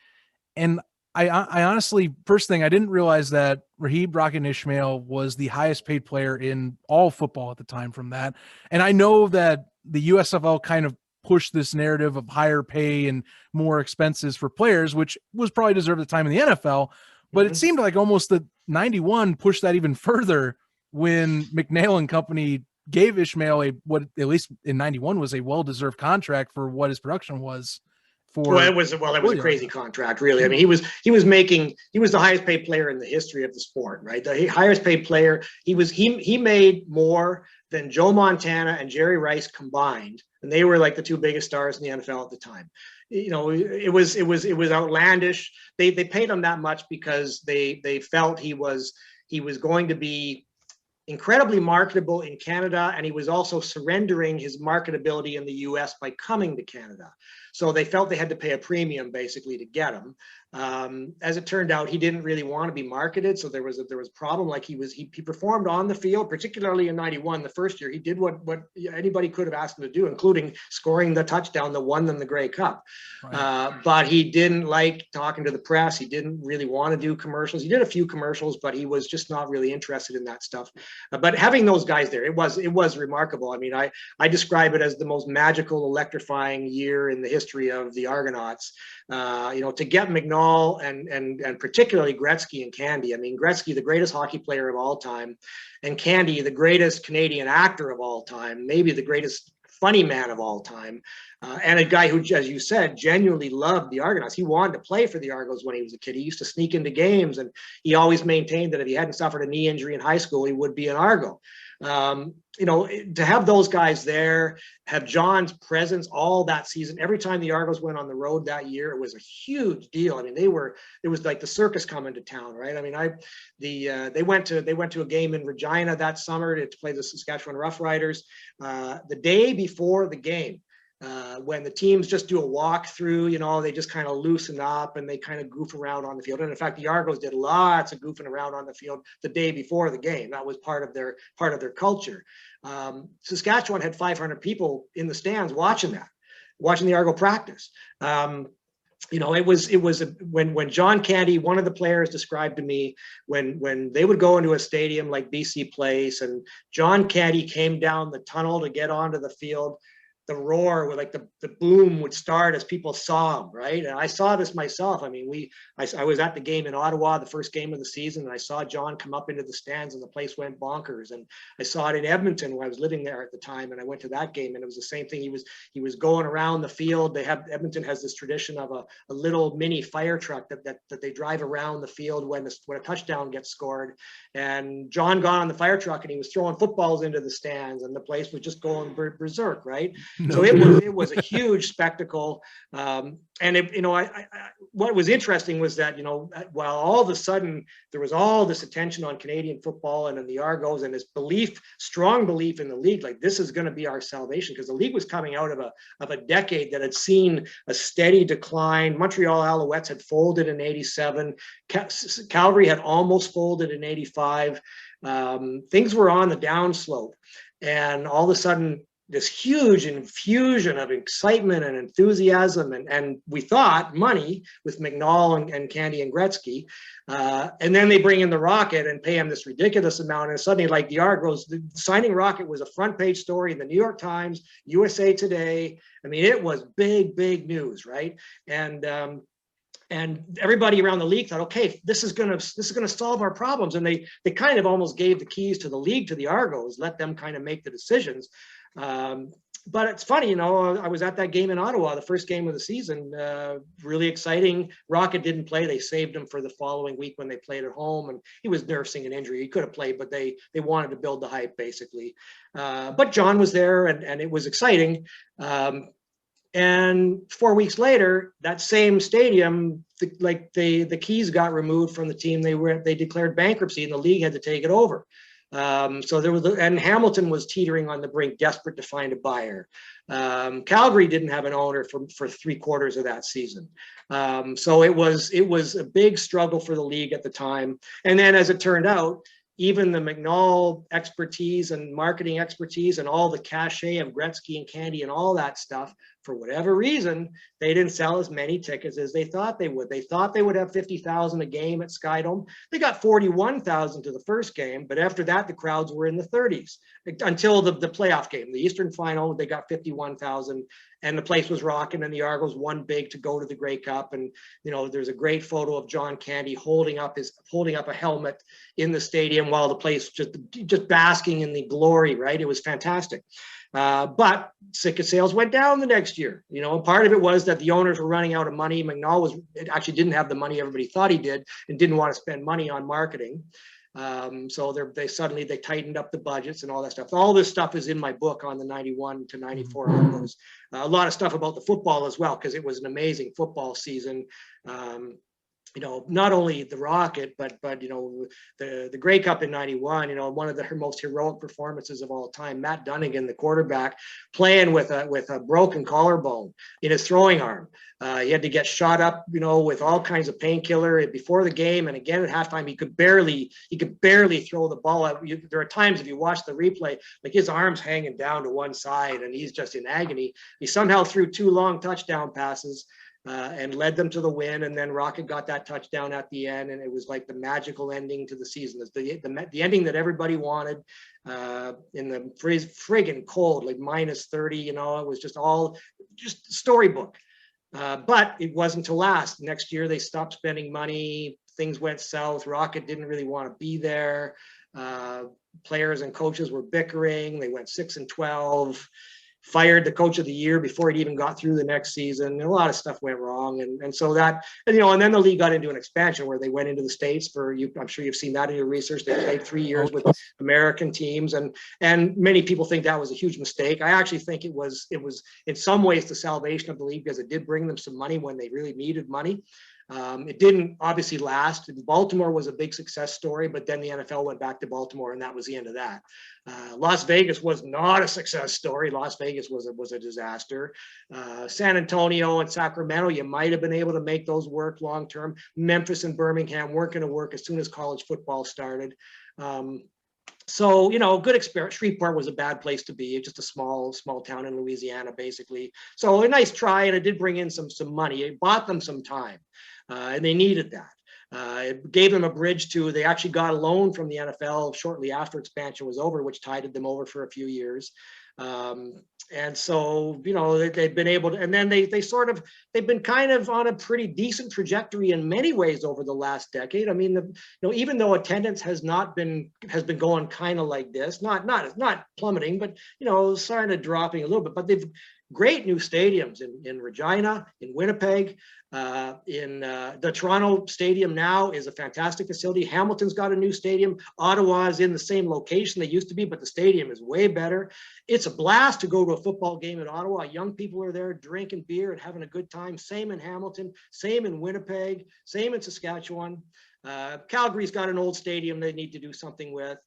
I honestly, first thing, I didn't realize that Rahib Rocket Ishmael was the highest paid player in all football at the time from that. And I know that the USFL kind of pushed this narrative of higher pay and more expenses for players, which was probably deserved at the time in the NFL. But it seemed like almost the 91 pushed that even further when McNeil and company gave Ishmael what at least in 91 was a well-deserved contract for what his production was. It was a crazy contract, really. I mean, he was the highest paid player in the history of the sport, right? The highest paid player. He made more than Joe Montana and Jerry Rice combined, and they were like the two biggest stars in the NFL at the time. It was outlandish. They paid him that much because they felt he was going to be incredibly marketable in Canada, and he was also surrendering his marketability in the US by coming to Canada. So they felt they had to pay a premium basically to get him. As it turned out, he didn't really want to be marketed, so there was a problem. Like he performed on the field, particularly in 91, the first year. He did what anybody could have asked him to do, including scoring the touchdown that won them the Grey Cup. Right. But he didn't like talking to the press. He didn't really want to do commercials. He did a few commercials, but he was just not really interested in that stuff. But having those guys there, it was remarkable. I mean, I describe it as the most magical, electrifying year in the history of the Argonauts. To get McNeil and particularly Gretzky and Candy. I mean, Gretzky, the greatest hockey player of all time, and Candy, the greatest Canadian actor of all time, maybe the greatest funny man of all time, and a guy who, as you said, genuinely loved the Argonauts. He wanted to play for the Argos when he was a kid. He used to sneak into games, and he always maintained that if he hadn't suffered a knee injury in high school, he would be an Argo. To have those guys there, have John's presence all that season, every time the Argos went on the road that year, it was a huge deal. I mean, it was like the circus coming to town, right? I mean, they went to a game in Regina that summer to play the Saskatchewan Roughriders. The day before the game, when the teams just do a walkthrough, they just kind of loosen up and they kind of goof around on the field. And in fact, the Argos did lots of goofing around on the field the day before the game. That was part of their culture. Saskatchewan had 500 people in the stands watching the Argo practice. It was when John Candy, one of the players, described to me when they would go into a stadium like BC Place and John Candy came down the tunnel to get onto the field, the roar, like the boom would start as people saw him, right? And I saw this myself. I mean, I was at the game in Ottawa, the first game of the season, and I saw John come up into the stands and the place went bonkers. And I saw it in Edmonton when I was living there at the time, and I went to that game and it was the same thing. He was going around the field. Edmonton has this tradition of a little mini fire truck that they drive around the field when a touchdown gets scored. And John got on the fire truck and he was throwing footballs into the stands and the place was just going berserk, right? So it was a huge spectacle, and what was interesting was that while all of a sudden there was all this attention on Canadian football and in the Argos and this strong belief in the league, like this is going to be our salvation, because the league was coming out of a decade that had seen a steady decline. Montreal Alouettes had folded in '87, Calgary had almost folded in '85. Things were on the downslope, and all of a sudden, this huge infusion of excitement and enthusiasm and we thought money with McNeil and Candy and Gretzky. And then they bring in the Rocket and pay him this ridiculous amount. And suddenly, like the Argos, signing Rocket was a front page story in the New York Times, USA Today. I mean, it was big, big news, right? And everybody around the league thought, okay, this is gonna solve our problems. And they kind of almost gave the keys to the league to the Argos, let them kind of make the decisions. but it's funny, I was at that game in Ottawa, the first game of the season, really exciting. Rocket didn't play. They saved him for the following week when they played at home, and he was nursing an injury. He could have played, but they wanted to build the hype, basically. But John was there, and it was exciting. And 4 weeks later, that same stadium, the keys got removed from the team. They declared bankruptcy, and the league had to take it over. So there was, and Hamilton was teetering on the brink, desperate to find a buyer. Calgary didn't have an owner for 3/4 of that season. So it was a big struggle for the league at the time. And then, as it turned out, even the McNall expertise and marketing expertise and all the cachet of Gretzky and Candy and all that stuff, for whatever reason, they didn't sell as many tickets as they thought they would. They thought they would have 50,000 a game at Skydome. They got 41,000 to the first game, but after that, the crowds were in the 30s until the playoff game. The Eastern Final, they got 51,000, and the place was rocking, and the Argos won big to go to the Grey Cup. And there's a great photo of John Candy holding up a helmet in the stadium while the place just basking in the glory. Right, it was fantastic. But ticket sales went down the next year. Part of it was that the owners were running out of money. McNall actually didn't have the money everybody thought he did, and didn't want to spend money on marketing. So they tightened up the budgets and all that stuff. All this stuff is in my book on the 91 to 94 Argos. A lot of stuff about the football as well, because it was an amazing football season. Not only the Rocket, but the Grey Cup in 91, one of the most heroic performances of all time. Matt Dunnigan, the quarterback, playing with a broken collarbone in his throwing arm. He had to get shot up, with all kinds of painkiller before the game, and again at halftime. He could barely throw the ball out. There are times, if you watch the replay, like his arm's hanging down to one side, and he's just in agony. He somehow threw 2 long touchdown passes. And led them to the win, and then Rocket got that touchdown at the end, and it was like the magical ending to the season. The ending that everybody wanted, in the friggin' cold, like -30. It was just storybook. But it wasn't to last. Next year they stopped spending money. Things went south. Rocket didn't really want to be there. Players and coaches were bickering. They went 6-12. Fired the coach of the year before he'd even got through the next season. A lot of stuff went wrong. And so that, and then the league got into an expansion where they went into the States I'm sure you've seen that in your research. They played 3 years with American teams. And many people think that was a huge mistake. I actually think it was in some ways the salvation of the league, because it did bring them some money when they really needed money. It didn't obviously last. Baltimore was a big success story, but then the NFL went back to Baltimore, and that was the end of that. Las Vegas was not a success story. Las Vegas was a disaster. San Antonio and Sacramento, you might have been able to make those work long term. Memphis and Birmingham weren't going to work as soon as college football started. So, good experience. Shreveport was a bad place to be, just a small town in Louisiana, basically. So a nice try, and it did bring in some money. It bought them some time, and they needed that. It gave them a bridge they actually got a loan from the NFL shortly after expansion was over, which tided them over for a few years. And so, they've been able to, and then they've been kind of on a pretty decent trajectory in many ways over the last decade. I mean, even though attendance has been going kind of like this, not plummeting, but, starting to dropping a little bit, but they've great new stadiums in Regina, in Winnipeg, in the Toronto Stadium now is a fantastic facility. Hamilton's got a new stadium. Ottawa is in the same location they used to be, but the stadium is way better. It's a blast to go to a football game in Ottawa. Young people are there drinking beer and having a good time. Same in Hamilton, same in Winnipeg, same in Saskatchewan. Calgary's got an old stadium they need to do something with.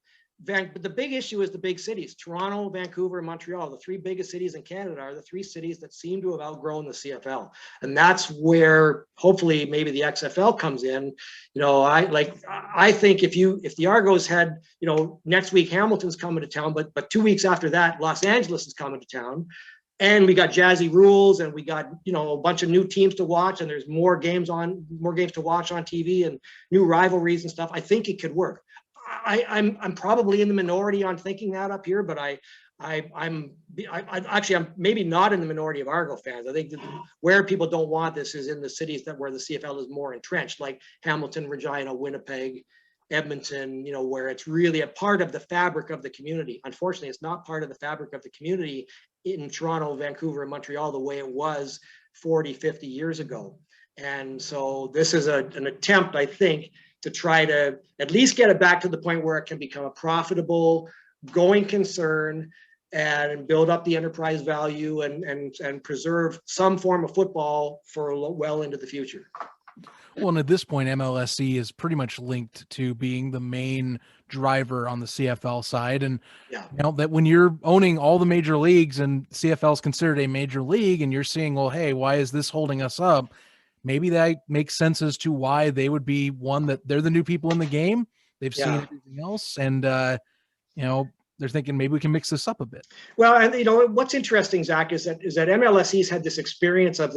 But the big issue is the big cities. Toronto, Vancouver, and Montreal, the 3 biggest cities in Canada, are the 3 cities that seem to have outgrown the CFL. And that's where hopefully maybe the XFL comes in. I think if the Argos had, next week Hamilton's coming to town, but 2 weeks after that, Los Angeles is coming to town. And we got jazzy rules, and we got, a bunch of new teams to watch, and there's more games to watch on TV, and new rivalries and stuff. I think it could work. I'm probably in the minority on thinking that up here, but I'm maybe not in the minority of Argo fans. I think that where people don't want this is in the cities where the CFL is more entrenched, like Hamilton, Regina, Winnipeg, Edmonton, where it's really a part of the fabric of the community. Unfortunately, it's not part of the fabric of the community in Toronto, Vancouver, and Montreal the way it was 40, 50 years ago. And so this is an attempt, I think, to try to at least get it back to the point where it can become a profitable going concern and build up the enterprise value and preserve some form of football for well into the future. Well, and at this point, MLSE is pretty much linked to being the main driver on the CFL side. And that when you're owning all the major leagues and CFL is considered a major league and you're seeing, well, hey, why is this holding us up? Maybe that makes sense as to why they would be one that they're the new people in the game. They've seen everything else. And, they're thinking maybe we can mix this up a bit. Well, and what's interesting, Zach, is that MLSE's had this experience of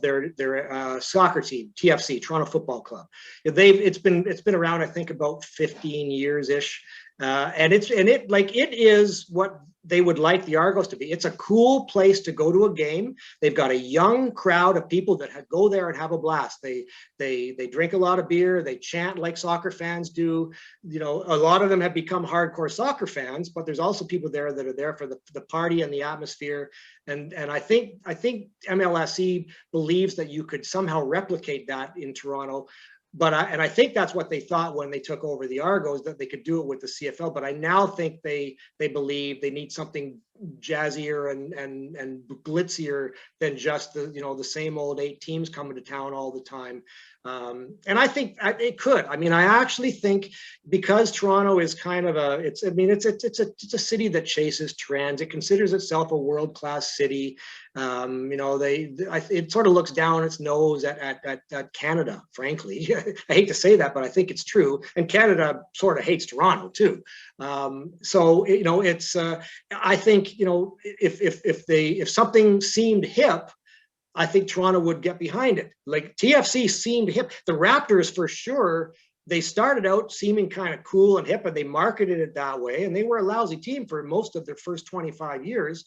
their soccer team, TFC, Toronto Football Club. It's been around, I think, about 15 years ish, and it is what they would like the Argos to be. It's a cool place to go to a game. They've got a young crowd of people that go there and have a blast. They drink a lot of beer. They chant like soccer fans do. A lot of them have become hardcore soccer fans, but there's also people there that are there for the party and the atmosphere. And I think MLSE believes that you could somehow replicate that in Toronto. But I think that's what they thought when they took over the Argos, that they could do it with the CFL. But I now think they believe they need something jazzier and glitzier than just the same old 8 teams coming to town all the time. And I think it could. I mean, I actually think because Toronto is kind of it's a city that chases trends. It considers itself a world-class city. It sort of looks down its nose at Canada, frankly. I hate to say that, but I think it's true. And Canada sort of hates Toronto too. I think, if something seemed hip, I think Toronto would get behind it. Like TFC seemed hip. The Raptors, for sure, they started out seeming kind of cool and hip, and they marketed it that way. And they were a lousy team for most of their first 25 years.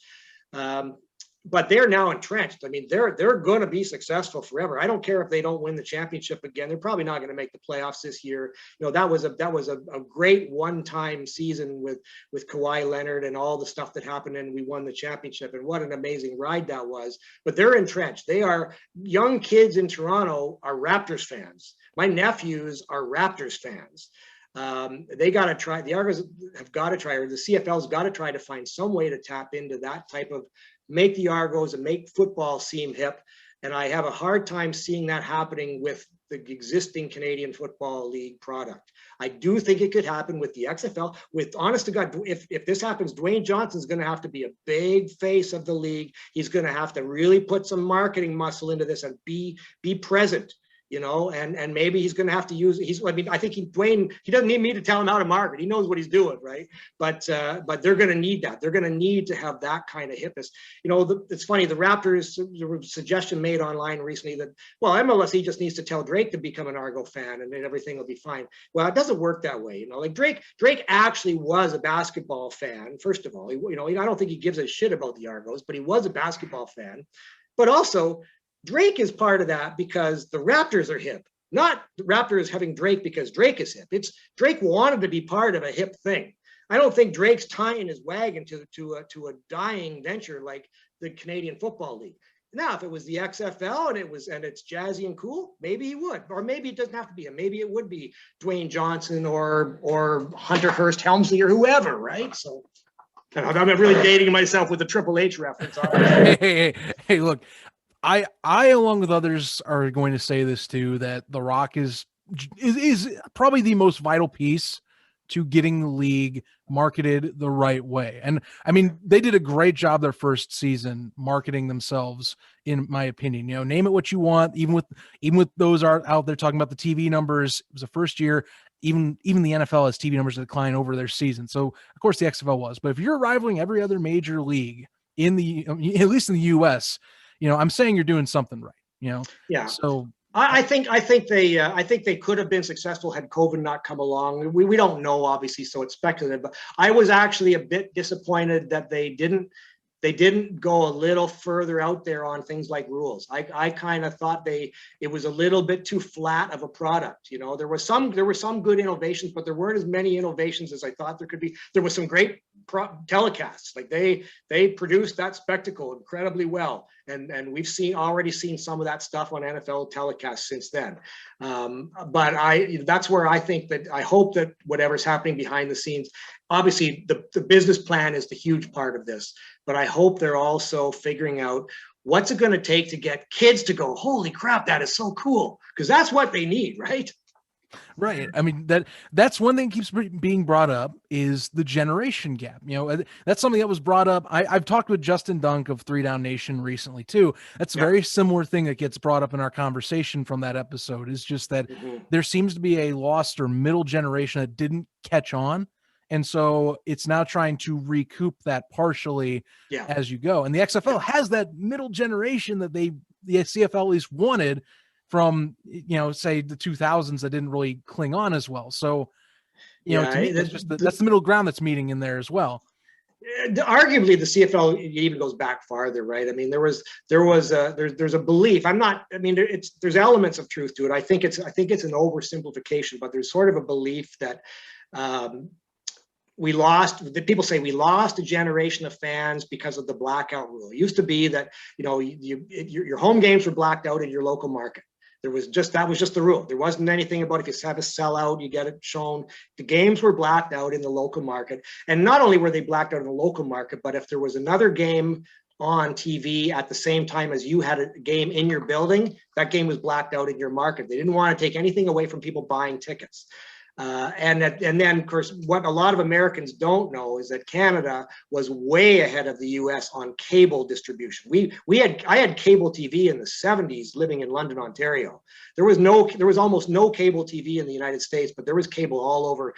But they're now entrenched. I mean, they're going to be successful forever. I don't care if they don't win the championship again. They're probably not going to make the playoffs this year. That was a great one-time season with Kawhi Leonard and all the stuff that happened, and we won the championship. And what an amazing ride that was. But they're entrenched. They are young kids in Toronto are Raptors fans. My nephews are Raptors fans. They got to try. The Argos have got to try, or the CFL's got to try to find some way to tap into that type of, make the Argos and make football seem hip. And I have a hard time seeing that happening with the existing Canadian Football League product. I do think it could happen with the XFL. With honest to God, if this happens, Dwayne Johnson's going to have to be a big face of the league. He's going to have to really put some marketing muscle into this and be present. And maybe he's going to have to use. I think Dwayne. He doesn't need me to tell him how to market. He knows what he's doing, right? But they're going to need that. They're going to need to have that kind of hipness. It's funny. The Raptors. There was a suggestion made online recently that MLSE just needs to tell Drake to become an Argo fan, and then everything will be fine. Well, it doesn't work that way. Like Drake actually was a basketball fan. First of all, I don't think he gives a shit about the Argos, but he was a basketball fan. But also, Drake is part of that because the Raptors are hip, not the Raptors having Drake because Drake is hip. It's Drake wanted to be part of a hip thing. I don't think Drake's tying his wagon to a dying venture like the Canadian Football League. Now, if it was the XFL and it's jazzy and cool, maybe he would, or maybe it doesn't have to be him. Maybe it would be Dwayne Johnson or Hunter Hearst Helmsley or whoever, right? So I'm really dating myself with the Triple H reference. Hey, look. I along with others are going to say this too, that The Rock is probably the most vital piece to getting the league marketed the right way. And I mean, they did a great job their first season marketing themselves, in my opinion. Name it what you want, even with those are out there talking about the TV numbers. It was the first year, even the NFL has TV numbers that decline over their season. So of course the XFL was, but if you're rivaling every other major league at least in the US, I'm saying you're doing something right, Yeah. So I think they could have been successful had COVID not come along. We don't know, obviously, so it's speculative. But I was actually a bit disappointed that they didn't they didn't go a little further out there on things like rules. I kind of thought it was a little bit too flat of a product. You know, there were some good innovations, but there weren't as many innovations as I thought there could be. There was some great telecasts. Like they produced that spectacle incredibly well, and we've already seen some of that stuff on NFL telecasts since then. But that's where I think that I hope that whatever's happening behind the scenes, obviously the business plan is the huge part of this, but I hope they're also figuring out what's it going to take to get kids to go, holy crap, that is so cool, because that's what they need, right? Right. I mean, that's one thing that keeps being brought up is the generation gap. You know, that's something that was brought up. I've talked with Justin Dunk of 3 Down Nation recently too. That's a very similar thing that gets brought up in our conversation from that episode, is just that there seems to be a lost or middle generation that didn't catch on. And so it's now trying to recoup that partially as you go. And the XFL has that middle generation that the CFL at least wanted from, you know, say the 2000s that didn't really cling on as well. So, you know, to me, that's the middle ground that's meeting in there as well. Arguably, the CFL even goes back farther, right? I mean, there's a belief. There's elements of truth to it. I think it's an oversimplification, but there's sort of a belief that people say we lost a generation of fans because of the blackout rule. It used to be that, you know, your home games were blacked out in your local market. That was just the rule. There wasn't anything about if you have a sellout, you get it shown. The games were blacked out in the local market. And not only were they blacked out in the local market, but if there was another game on TV at the same time as you had a game in your building, that game was blacked out in your market. They didn't want to take anything away from people buying tickets. And then, of course, what a lot of Americans don't know is that Canada was way ahead of the U.S. on cable distribution. I had cable TV in the 70s living in London, Ontario. There was almost no cable TV in the United States, but there was cable all over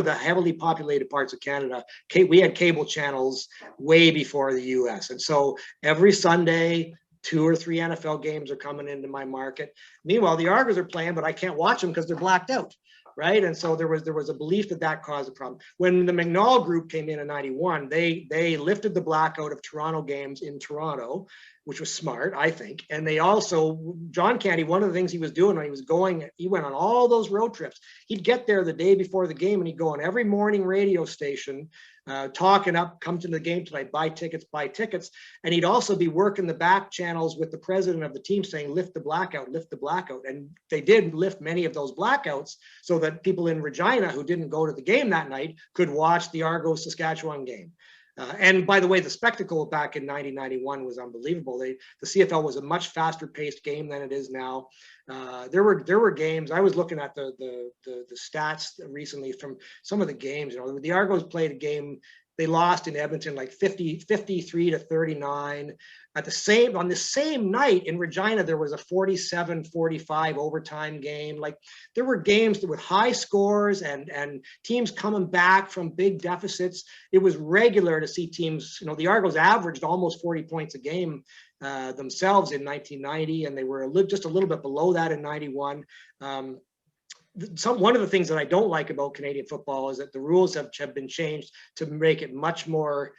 the heavily populated parts of Canada. We had cable channels way before the U.S. And so every Sunday, 2 or 3 NFL games are coming into my market. Meanwhile, the Argos are playing, but I can't watch them because they're blacked out. Right. And so there was a belief that caused a problem. When the McNall group came in 91, they lifted the blackout of Toronto games in Toronto, which was smart, I think. And they also, John Candy, one of the things he was doing when he went on all those road trips. He'd get there the day before the game and he'd go on every morning radio station talking up, come to the game tonight, buy tickets. And he'd also be working the back channels with the president of the team saying, lift the blackout. And they did lift many of those blackouts so that people in Regina who didn't go to the game that night could watch the Argos-Saskatchewan game. And by the way, the spectacle back in 1991 was unbelievable. The CFL was a much faster paced game than it is now. There were games. I was looking at the stats recently from some of the games. You know, the Argos played a game. They lost in Edmonton like 53-39. On the same night in Regina, there was a 47-45 overtime game. Like there were games with high scores and teams coming back from big deficits. It was regular to see teams, you know, the Argos averaged almost 40 points a game themselves in 1990, and they were just a little bit below that in 91. One of the things that I don't like about Canadian football is that the rules have been changed to make it much more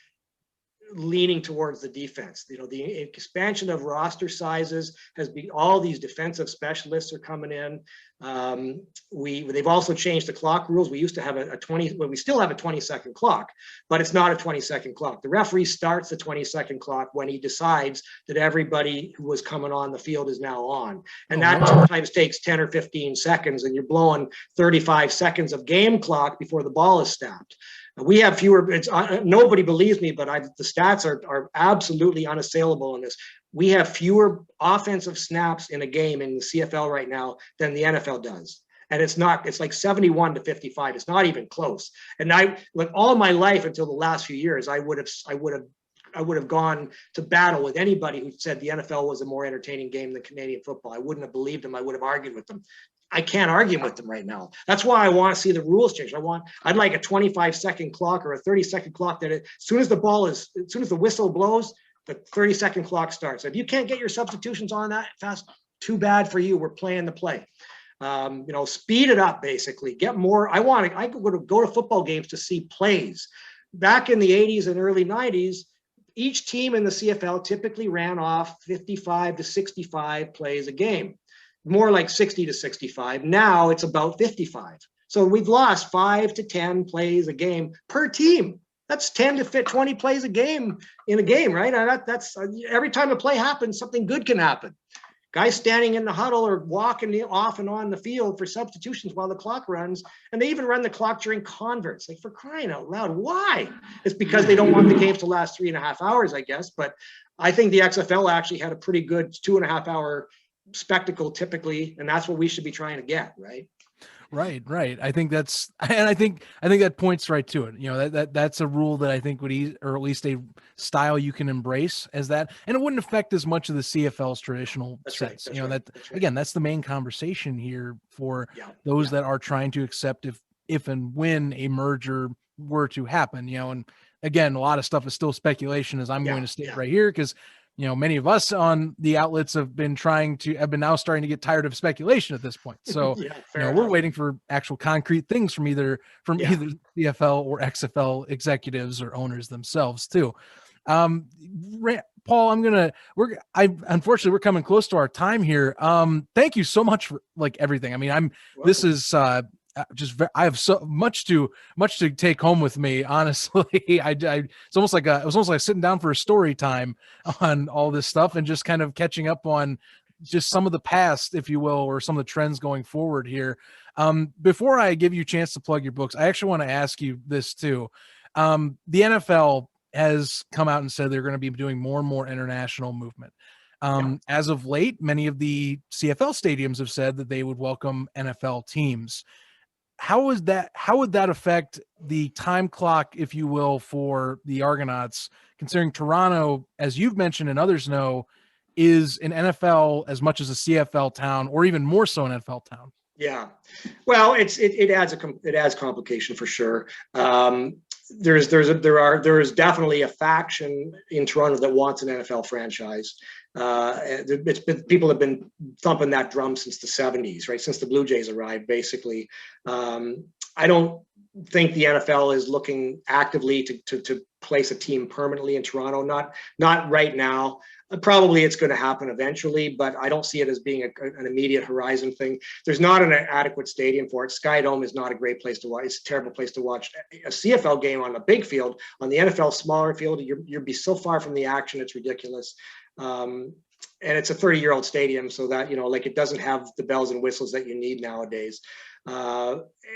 leaning towards the defense. You know, the expansion of roster sizes has been, all these defensive specialists are coming in. They've also changed the clock rules. We used to have we still have a 20-second clock, but it's not a 20-second clock. The referee starts the 20-second clock when he decides that everybody who was coming on the field is now on. And that sometimes takes 10 or 15 seconds, and you're blowing 35 seconds of game clock before the ball is snapped. We have fewer. Nobody believes me, but the stats are absolutely unassailable in this. We have fewer offensive snaps in a game in the CFL right now than the NFL does, and it's like 71-55. It's not even close. And all my life until the last few years, I would have gone to battle with anybody who said the NFL was a more entertaining game than Canadian football. I wouldn't have believed them. I would have argued with them. I can't argue with them right now. That's why I want to see the rules change. I'd like a 25-second clock or a 30-second clock that as soon as the whistle blows, the 30-second clock starts. If you can't get your substitutions on that fast, too bad for you. We're playing the play. Speed it up, basically. Get more. I could go to football games to see plays. Back in the 80s and early 90s, each team in the CFL typically ran off 55 to 65 plays a game, more like 60 to 65. Now it's about 55. So we've lost 5 to 10 plays a game per team. That's 10 to 20 plays a game in a game, right? That's every time a play happens, something good can happen. Guys standing in the huddle or walking off and on the field for substitutions while the clock runs, and they even run the clock during converts. Like, for crying out loud, why? It's because they don't want the games to last 3.5 hours, I guess. But I think the XFL actually had a pretty good 2.5 hour spectacle typically, and that's what we should be trying to get, right? Right. I think I think that points right to it. You know, that's a rule that I think would or at least a style you can embrace as that, and it wouldn't affect as much of the CFL's traditional sense. You know, that's again, that's the main conversation here for those that are trying to accept if and when a merger were to happen. You know, and again, a lot of stuff is still speculation, as I'm going to state right here, because you know, many of us on the outlets have been now starting to get tired of speculation at this point. So, you know, we're waiting for actual concrete things from either CFL or XFL executives or owners themselves too. Paul, unfortunately we're coming close to our time here. Thank you so much for like everything. I mean, this is, I have so much to take home with me. Honestly, it's almost like sitting down for a story time on all this stuff and just kind of catching up on just some of the past, if you will, or some of the trends going forward here. Before I give you a chance to plug your books, I actually want to ask you this too. The NFL has come out and said they're going to be doing more and more international movement. As of late, many of the CFL stadiums have said that they would welcome NFL teams. How would that affect the time clock, if you will, for the Argonauts, considering Toronto, as you've mentioned and others know, is an NFL as much as a CFL town, or even more so an NFL town? Yeah, well, it adds complication for sure. There is definitely a faction in Toronto that wants an NFL franchise. People have been thumping that drum since the 70s, right? Since the Blue Jays arrived, basically. I don't think the NFL is looking actively to place a team permanently in Toronto. Not right now. Probably it's going to happen eventually, but I don't see it as being an immediate horizon thing. There's not an adequate stadium for it. Sky Dome is not a great place to watch. It's a terrible place to watch a CFL game on a big field. On the NFL smaller field, you'd be so far from the action, it's ridiculous. And it's a 30-year-old stadium, so that, you know, like, it doesn't have the bells and whistles that you need nowadays.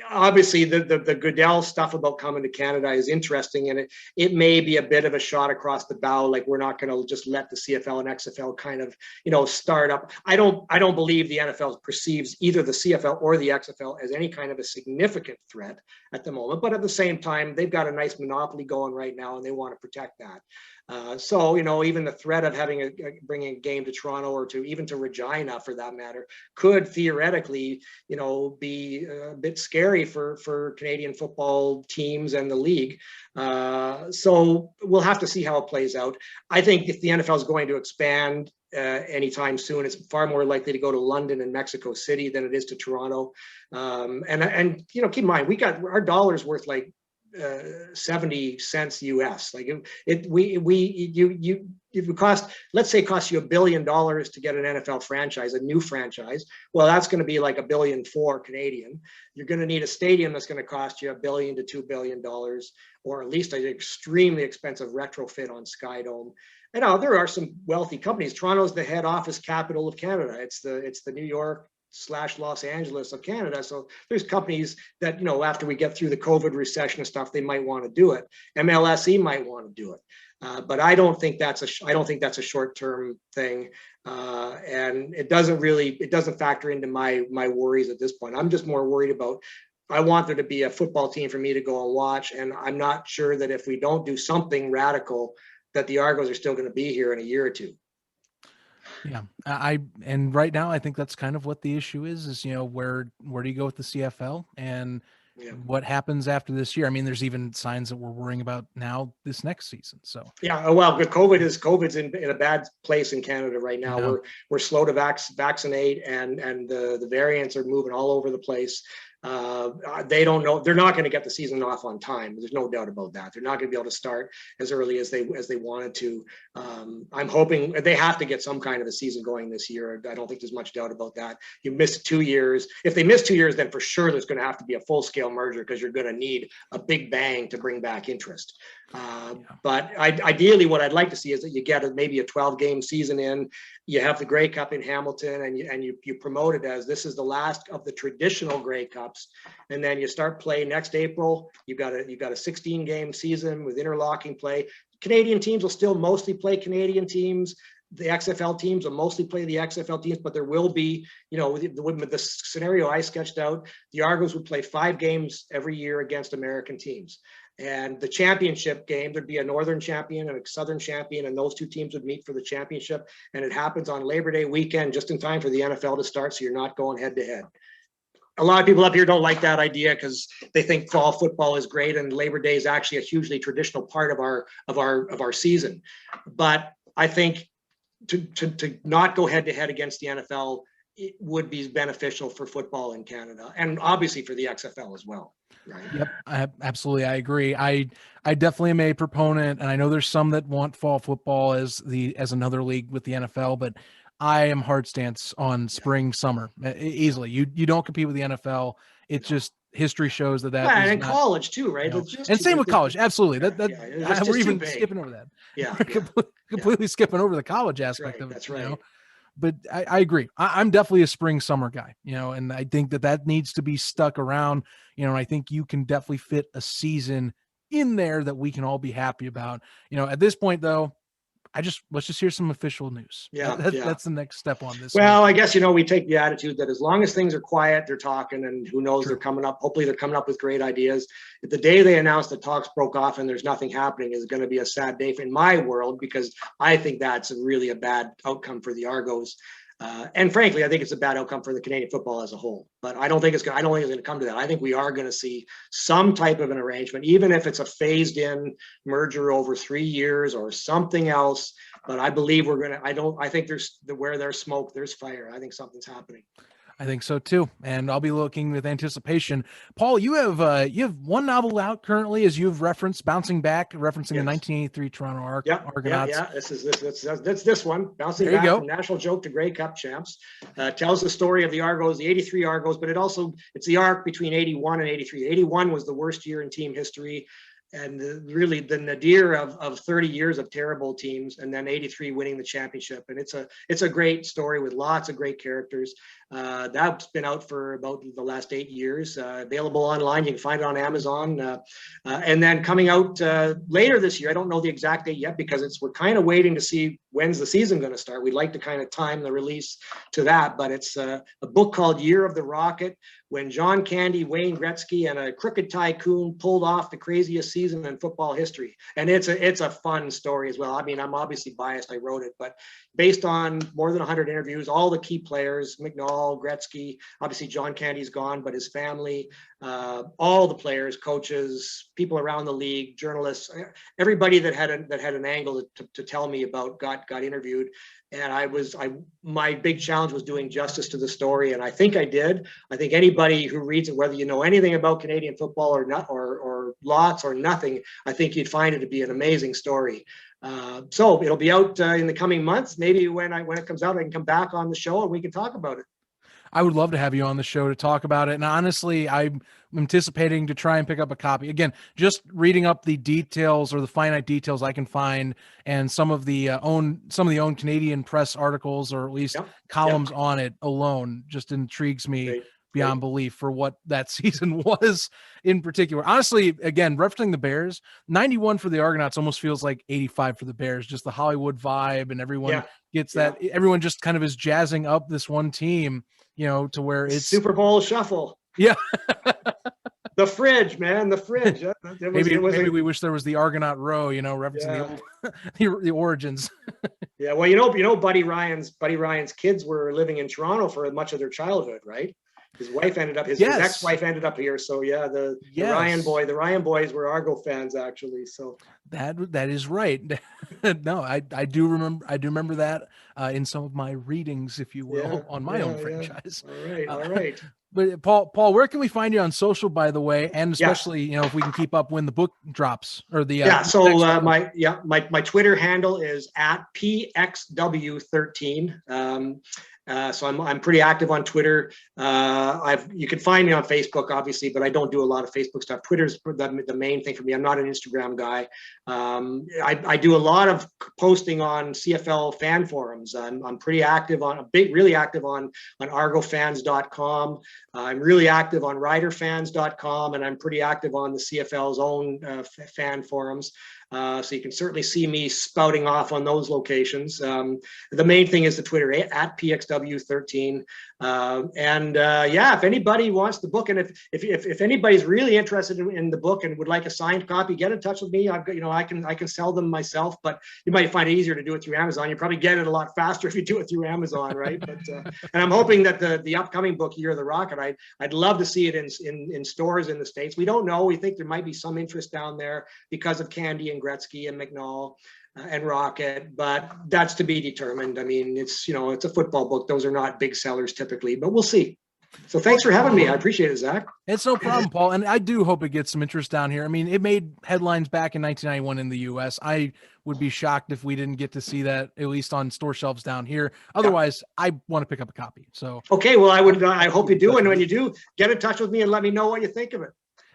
Obviously the Goodell stuff about coming to Canada is interesting, and it may be a bit of a shot across the bow. Like, we're not going to just let the CFL and XFL kind of, you know, start up. I don't believe the NFL perceives either the CFL or the XFL as any kind of a significant threat at the moment, but at the same time, they've got a nice monopoly going right now, and they want to protect that. So, you know, even the threat of bringing a game to Toronto, or even to Regina for that matter, could theoretically, you know, be a bit scary for Canadian football teams and the league. So we'll have to see how it plays out. I think if the NFL is going to expand anytime soon, it's far more likely to go to London and Mexico City than it is to Toronto. And you know, keep in mind, we got our dollar's worth like 70 cents US. Like, it would cost, let's say, cost you $1 billion to get an NFL franchise, a new franchise. Well, that's going to be like $1 billion for Canadian. You're going to need a stadium that's going to cost you $1 billion to $2 billion, or at least an extremely expensive retrofit on Sky Dome. And now there are some wealthy companies. Toronto's the head office capital of Canada. It's the New York / Los Angeles of Canada. So there's companies that, you know, after we get through the COVID recession and stuff, they might want to do it. MLSE might want to do it. But I don't think that's a short-term thing. And it doesn't factor into my worries at this point. I'm just more worried about, I want there to be a football team for me to go and watch. And I'm not sure that if we don't do something radical, that the Argos are still going to be here in a year or two. Yeah, and right now I think that's kind of what the issue is, you know, where do you go with the CFL, and what happens after this year? I mean, there's even signs that we're worrying about now this next season. So yeah, well, COVID's in a bad place in Canada right now. We're slow to vaccinate, and the variants are moving all over the place. They don't know. They're not going to get the season off on time. There's no doubt about that. They're not going to be able to start as early as they wanted to. I'm hoping they have to get some kind of a season going this year. I don't think there's much doubt about that. You missed 2 years. If they miss 2 years, then for sure there's going to have to be a full-scale merger, because you're going to need a big bang to bring back interest. But ideally, what I'd like to see is that you get maybe a 12-game season in. You have the Grey Cup in Hamilton, and you promote it as this is the last of the traditional Grey Cups, and then you start play next April. You've got a 16-game season with interlocking play. Canadian teams will still mostly play Canadian teams. The XFL teams will mostly play the XFL teams, but there will be, with the scenario I sketched out, the Argos would play 5 games every year against American teams. And the championship game, there'd be a northern champion and a southern champion, and those 2 teams would meet for the championship. And it happens on Labor Day weekend, just in time for the NFL to start, so you're not going head to head. A lot of people up here don't like that idea because they think fall football is great, and Labor Day is actually a hugely traditional part of our season. But I think to not go head to head against the NFL, it would be beneficial for football in Canada, and obviously for the XFL as well. Right. Yep, absolutely. I agree. I definitely am a proponent, and I know there's some that want fall football as another league with the NFL, but I am hard stance on spring, summer easily. You don't compete with the NFL. It's just history shows that. Yeah, and in college too, right? And same with college, absolutely. We're even skipping over that. Yeah, completely skipping over the college aspect of it. That's right. But I agree. I'm definitely a spring summer guy, and I think that needs to be stuck around, and I think you can definitely fit a season in there that we can all be happy about. At this point though, let's just hear some official news. That's the next step on this. Well, I guess, we take the attitude that as long as things are quiet, they're talking, and who knows, they're coming up. Hopefully they're coming up with great ideas. If the day they announce the talks broke off and there's nothing happening is going to be a sad day in my world, because I think that's really a bad outcome for the Argos. And frankly, I think it's a bad outcome for the Canadian football as a whole. But I don't think it's going to come to that. I think we are going to see some type of an arrangement, even if it's a phased-in merger over 3 years or something else. But I believe I think where there's smoke, there's fire. I think something's happening. I think so too, and I'll be looking with anticipation. Paul, you have one novel out currently, as you've referenced, Bouncing Back, referencing the 1983 Toronto Argonauts. Yeah. That's this one, Bouncing Back from National Joke to Grey Cup champs. Tells the story of the Argos, the '83 Argos, but it's the arc between '81 and '83. '81 was the worst year in team history, and really the nadir of 30 years of terrible teams, and then '83 winning the championship. And it's a great story with lots of great characters. That's been out for about the last 8 years, available online. You can find it on Amazon. And then coming out later this year, I don't know the exact date yet, because we're kind of waiting to see when's the season going to start. We'd like to kind of time the release to that, but it's a book called Year of the Rocket, when John Candy, Wayne Gretzky, and a crooked tycoon pulled off the craziest season in football history. And it's a fun story as well. I mean, I'm obviously biased, I wrote it, but based on more than 100 interviews, all the key players, McNall, Gretzky, obviously John Candy's gone, but his family, all the players, coaches, people around the league, journalists, everybody that had an angle to tell me about got interviewed. And my big challenge was doing justice to the story, and I think I did. I think anybody who reads it, whether you know anything about Canadian football or not, or lots or nothing, I think you'd find it to be an amazing story. So it'll be out in the coming months. Maybe when it comes out, I can come back on the show and we can talk about it. I would love to have you on the show to talk about it. And honestly, I'm anticipating to try and pick up a copy. Again, just reading up the details, or the finite details I can find, and some of the own Canadian press articles, or at least columns on it alone, just intrigues me beyond belief for what that season was in particular. Honestly, again, referencing the Bears, 91 for the Argonauts almost feels like 85 for the Bears, just the Hollywood vibe, and everyone gets that. Everyone just kind of is jazzing up this one team, to where it's Super Bowl shuffle. Yeah. The fridge, man, the fridge. Maybe we wish there was the Argonaut row, referencing the origins. Yeah, well, Buddy Ryan's kids were living in Toronto for much of their childhood, right? His wife ended up, his Yes. ex-wife ended up here. So yeah, the Yes. the Ryan boys were Argo fans actually. So that is right. No, I do remember that in some of my readings, if you will, on my own franchise. All right. But Paul, where can we find you on social, by the way, and especially if we can keep up when the book drops or the So my Twitter handle is at pxw13. So I'm pretty active on Twitter. You can find me on Facebook, obviously, but I don't do a lot of Facebook stuff. Twitter's the main thing for me. I'm not an Instagram guy. I do a lot of posting on CFL fan forums. I'm pretty active really active on argofans.com. I'm really active on riderfans.com, and I'm pretty active on the CFL's own fan forums. So you can certainly see me spouting off on those locations. The main thing is the Twitter at PXW13. If anybody wants the book, and if anybody's really interested in the book and would like a signed copy, get in touch with me. I've got, I can sell them myself, but you might find it easier to do it through Amazon. You probably get it a lot faster if you do it through Amazon, right? But and I'm hoping that the upcoming book, Year of the Rocket, I'd love to see it in stores in the States. We don't know. We think there might be some interest down there because of Candy and Gretzky and McNall and Rocket, but that's to be determined. I mean, it's a football book. Those are not big sellers typically, but we'll see. So thanks for having me. I appreciate it, Zach. It's no problem, Paul. And I do hope it gets some interest down here. I mean, it made headlines back in 1991 in the US. I would be shocked if we didn't get to see that at least on store shelves down here. Otherwise, I want to pick up a copy. So okay, well, I hope you do. And when you do, get in touch with me and let me know what you think of it.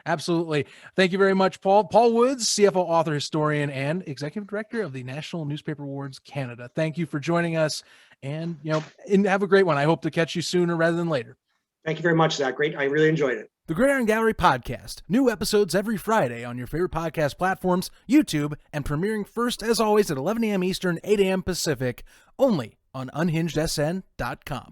Absolutely. Thank you very much, Paul. Paul Woods, CFL author, historian, and executive director of the National Newspaper Awards Canada. Thank you for joining us, and have a great one. I hope to catch you sooner rather than later. Thank you very much, Zach. Great. I really enjoyed it. The Gridiron Gallery podcast. New episodes every Friday on your favorite podcast platforms, YouTube, and premiering first, as always, at 11 a.m. Eastern, 8 a.m. Pacific, only on unhingedsn.com.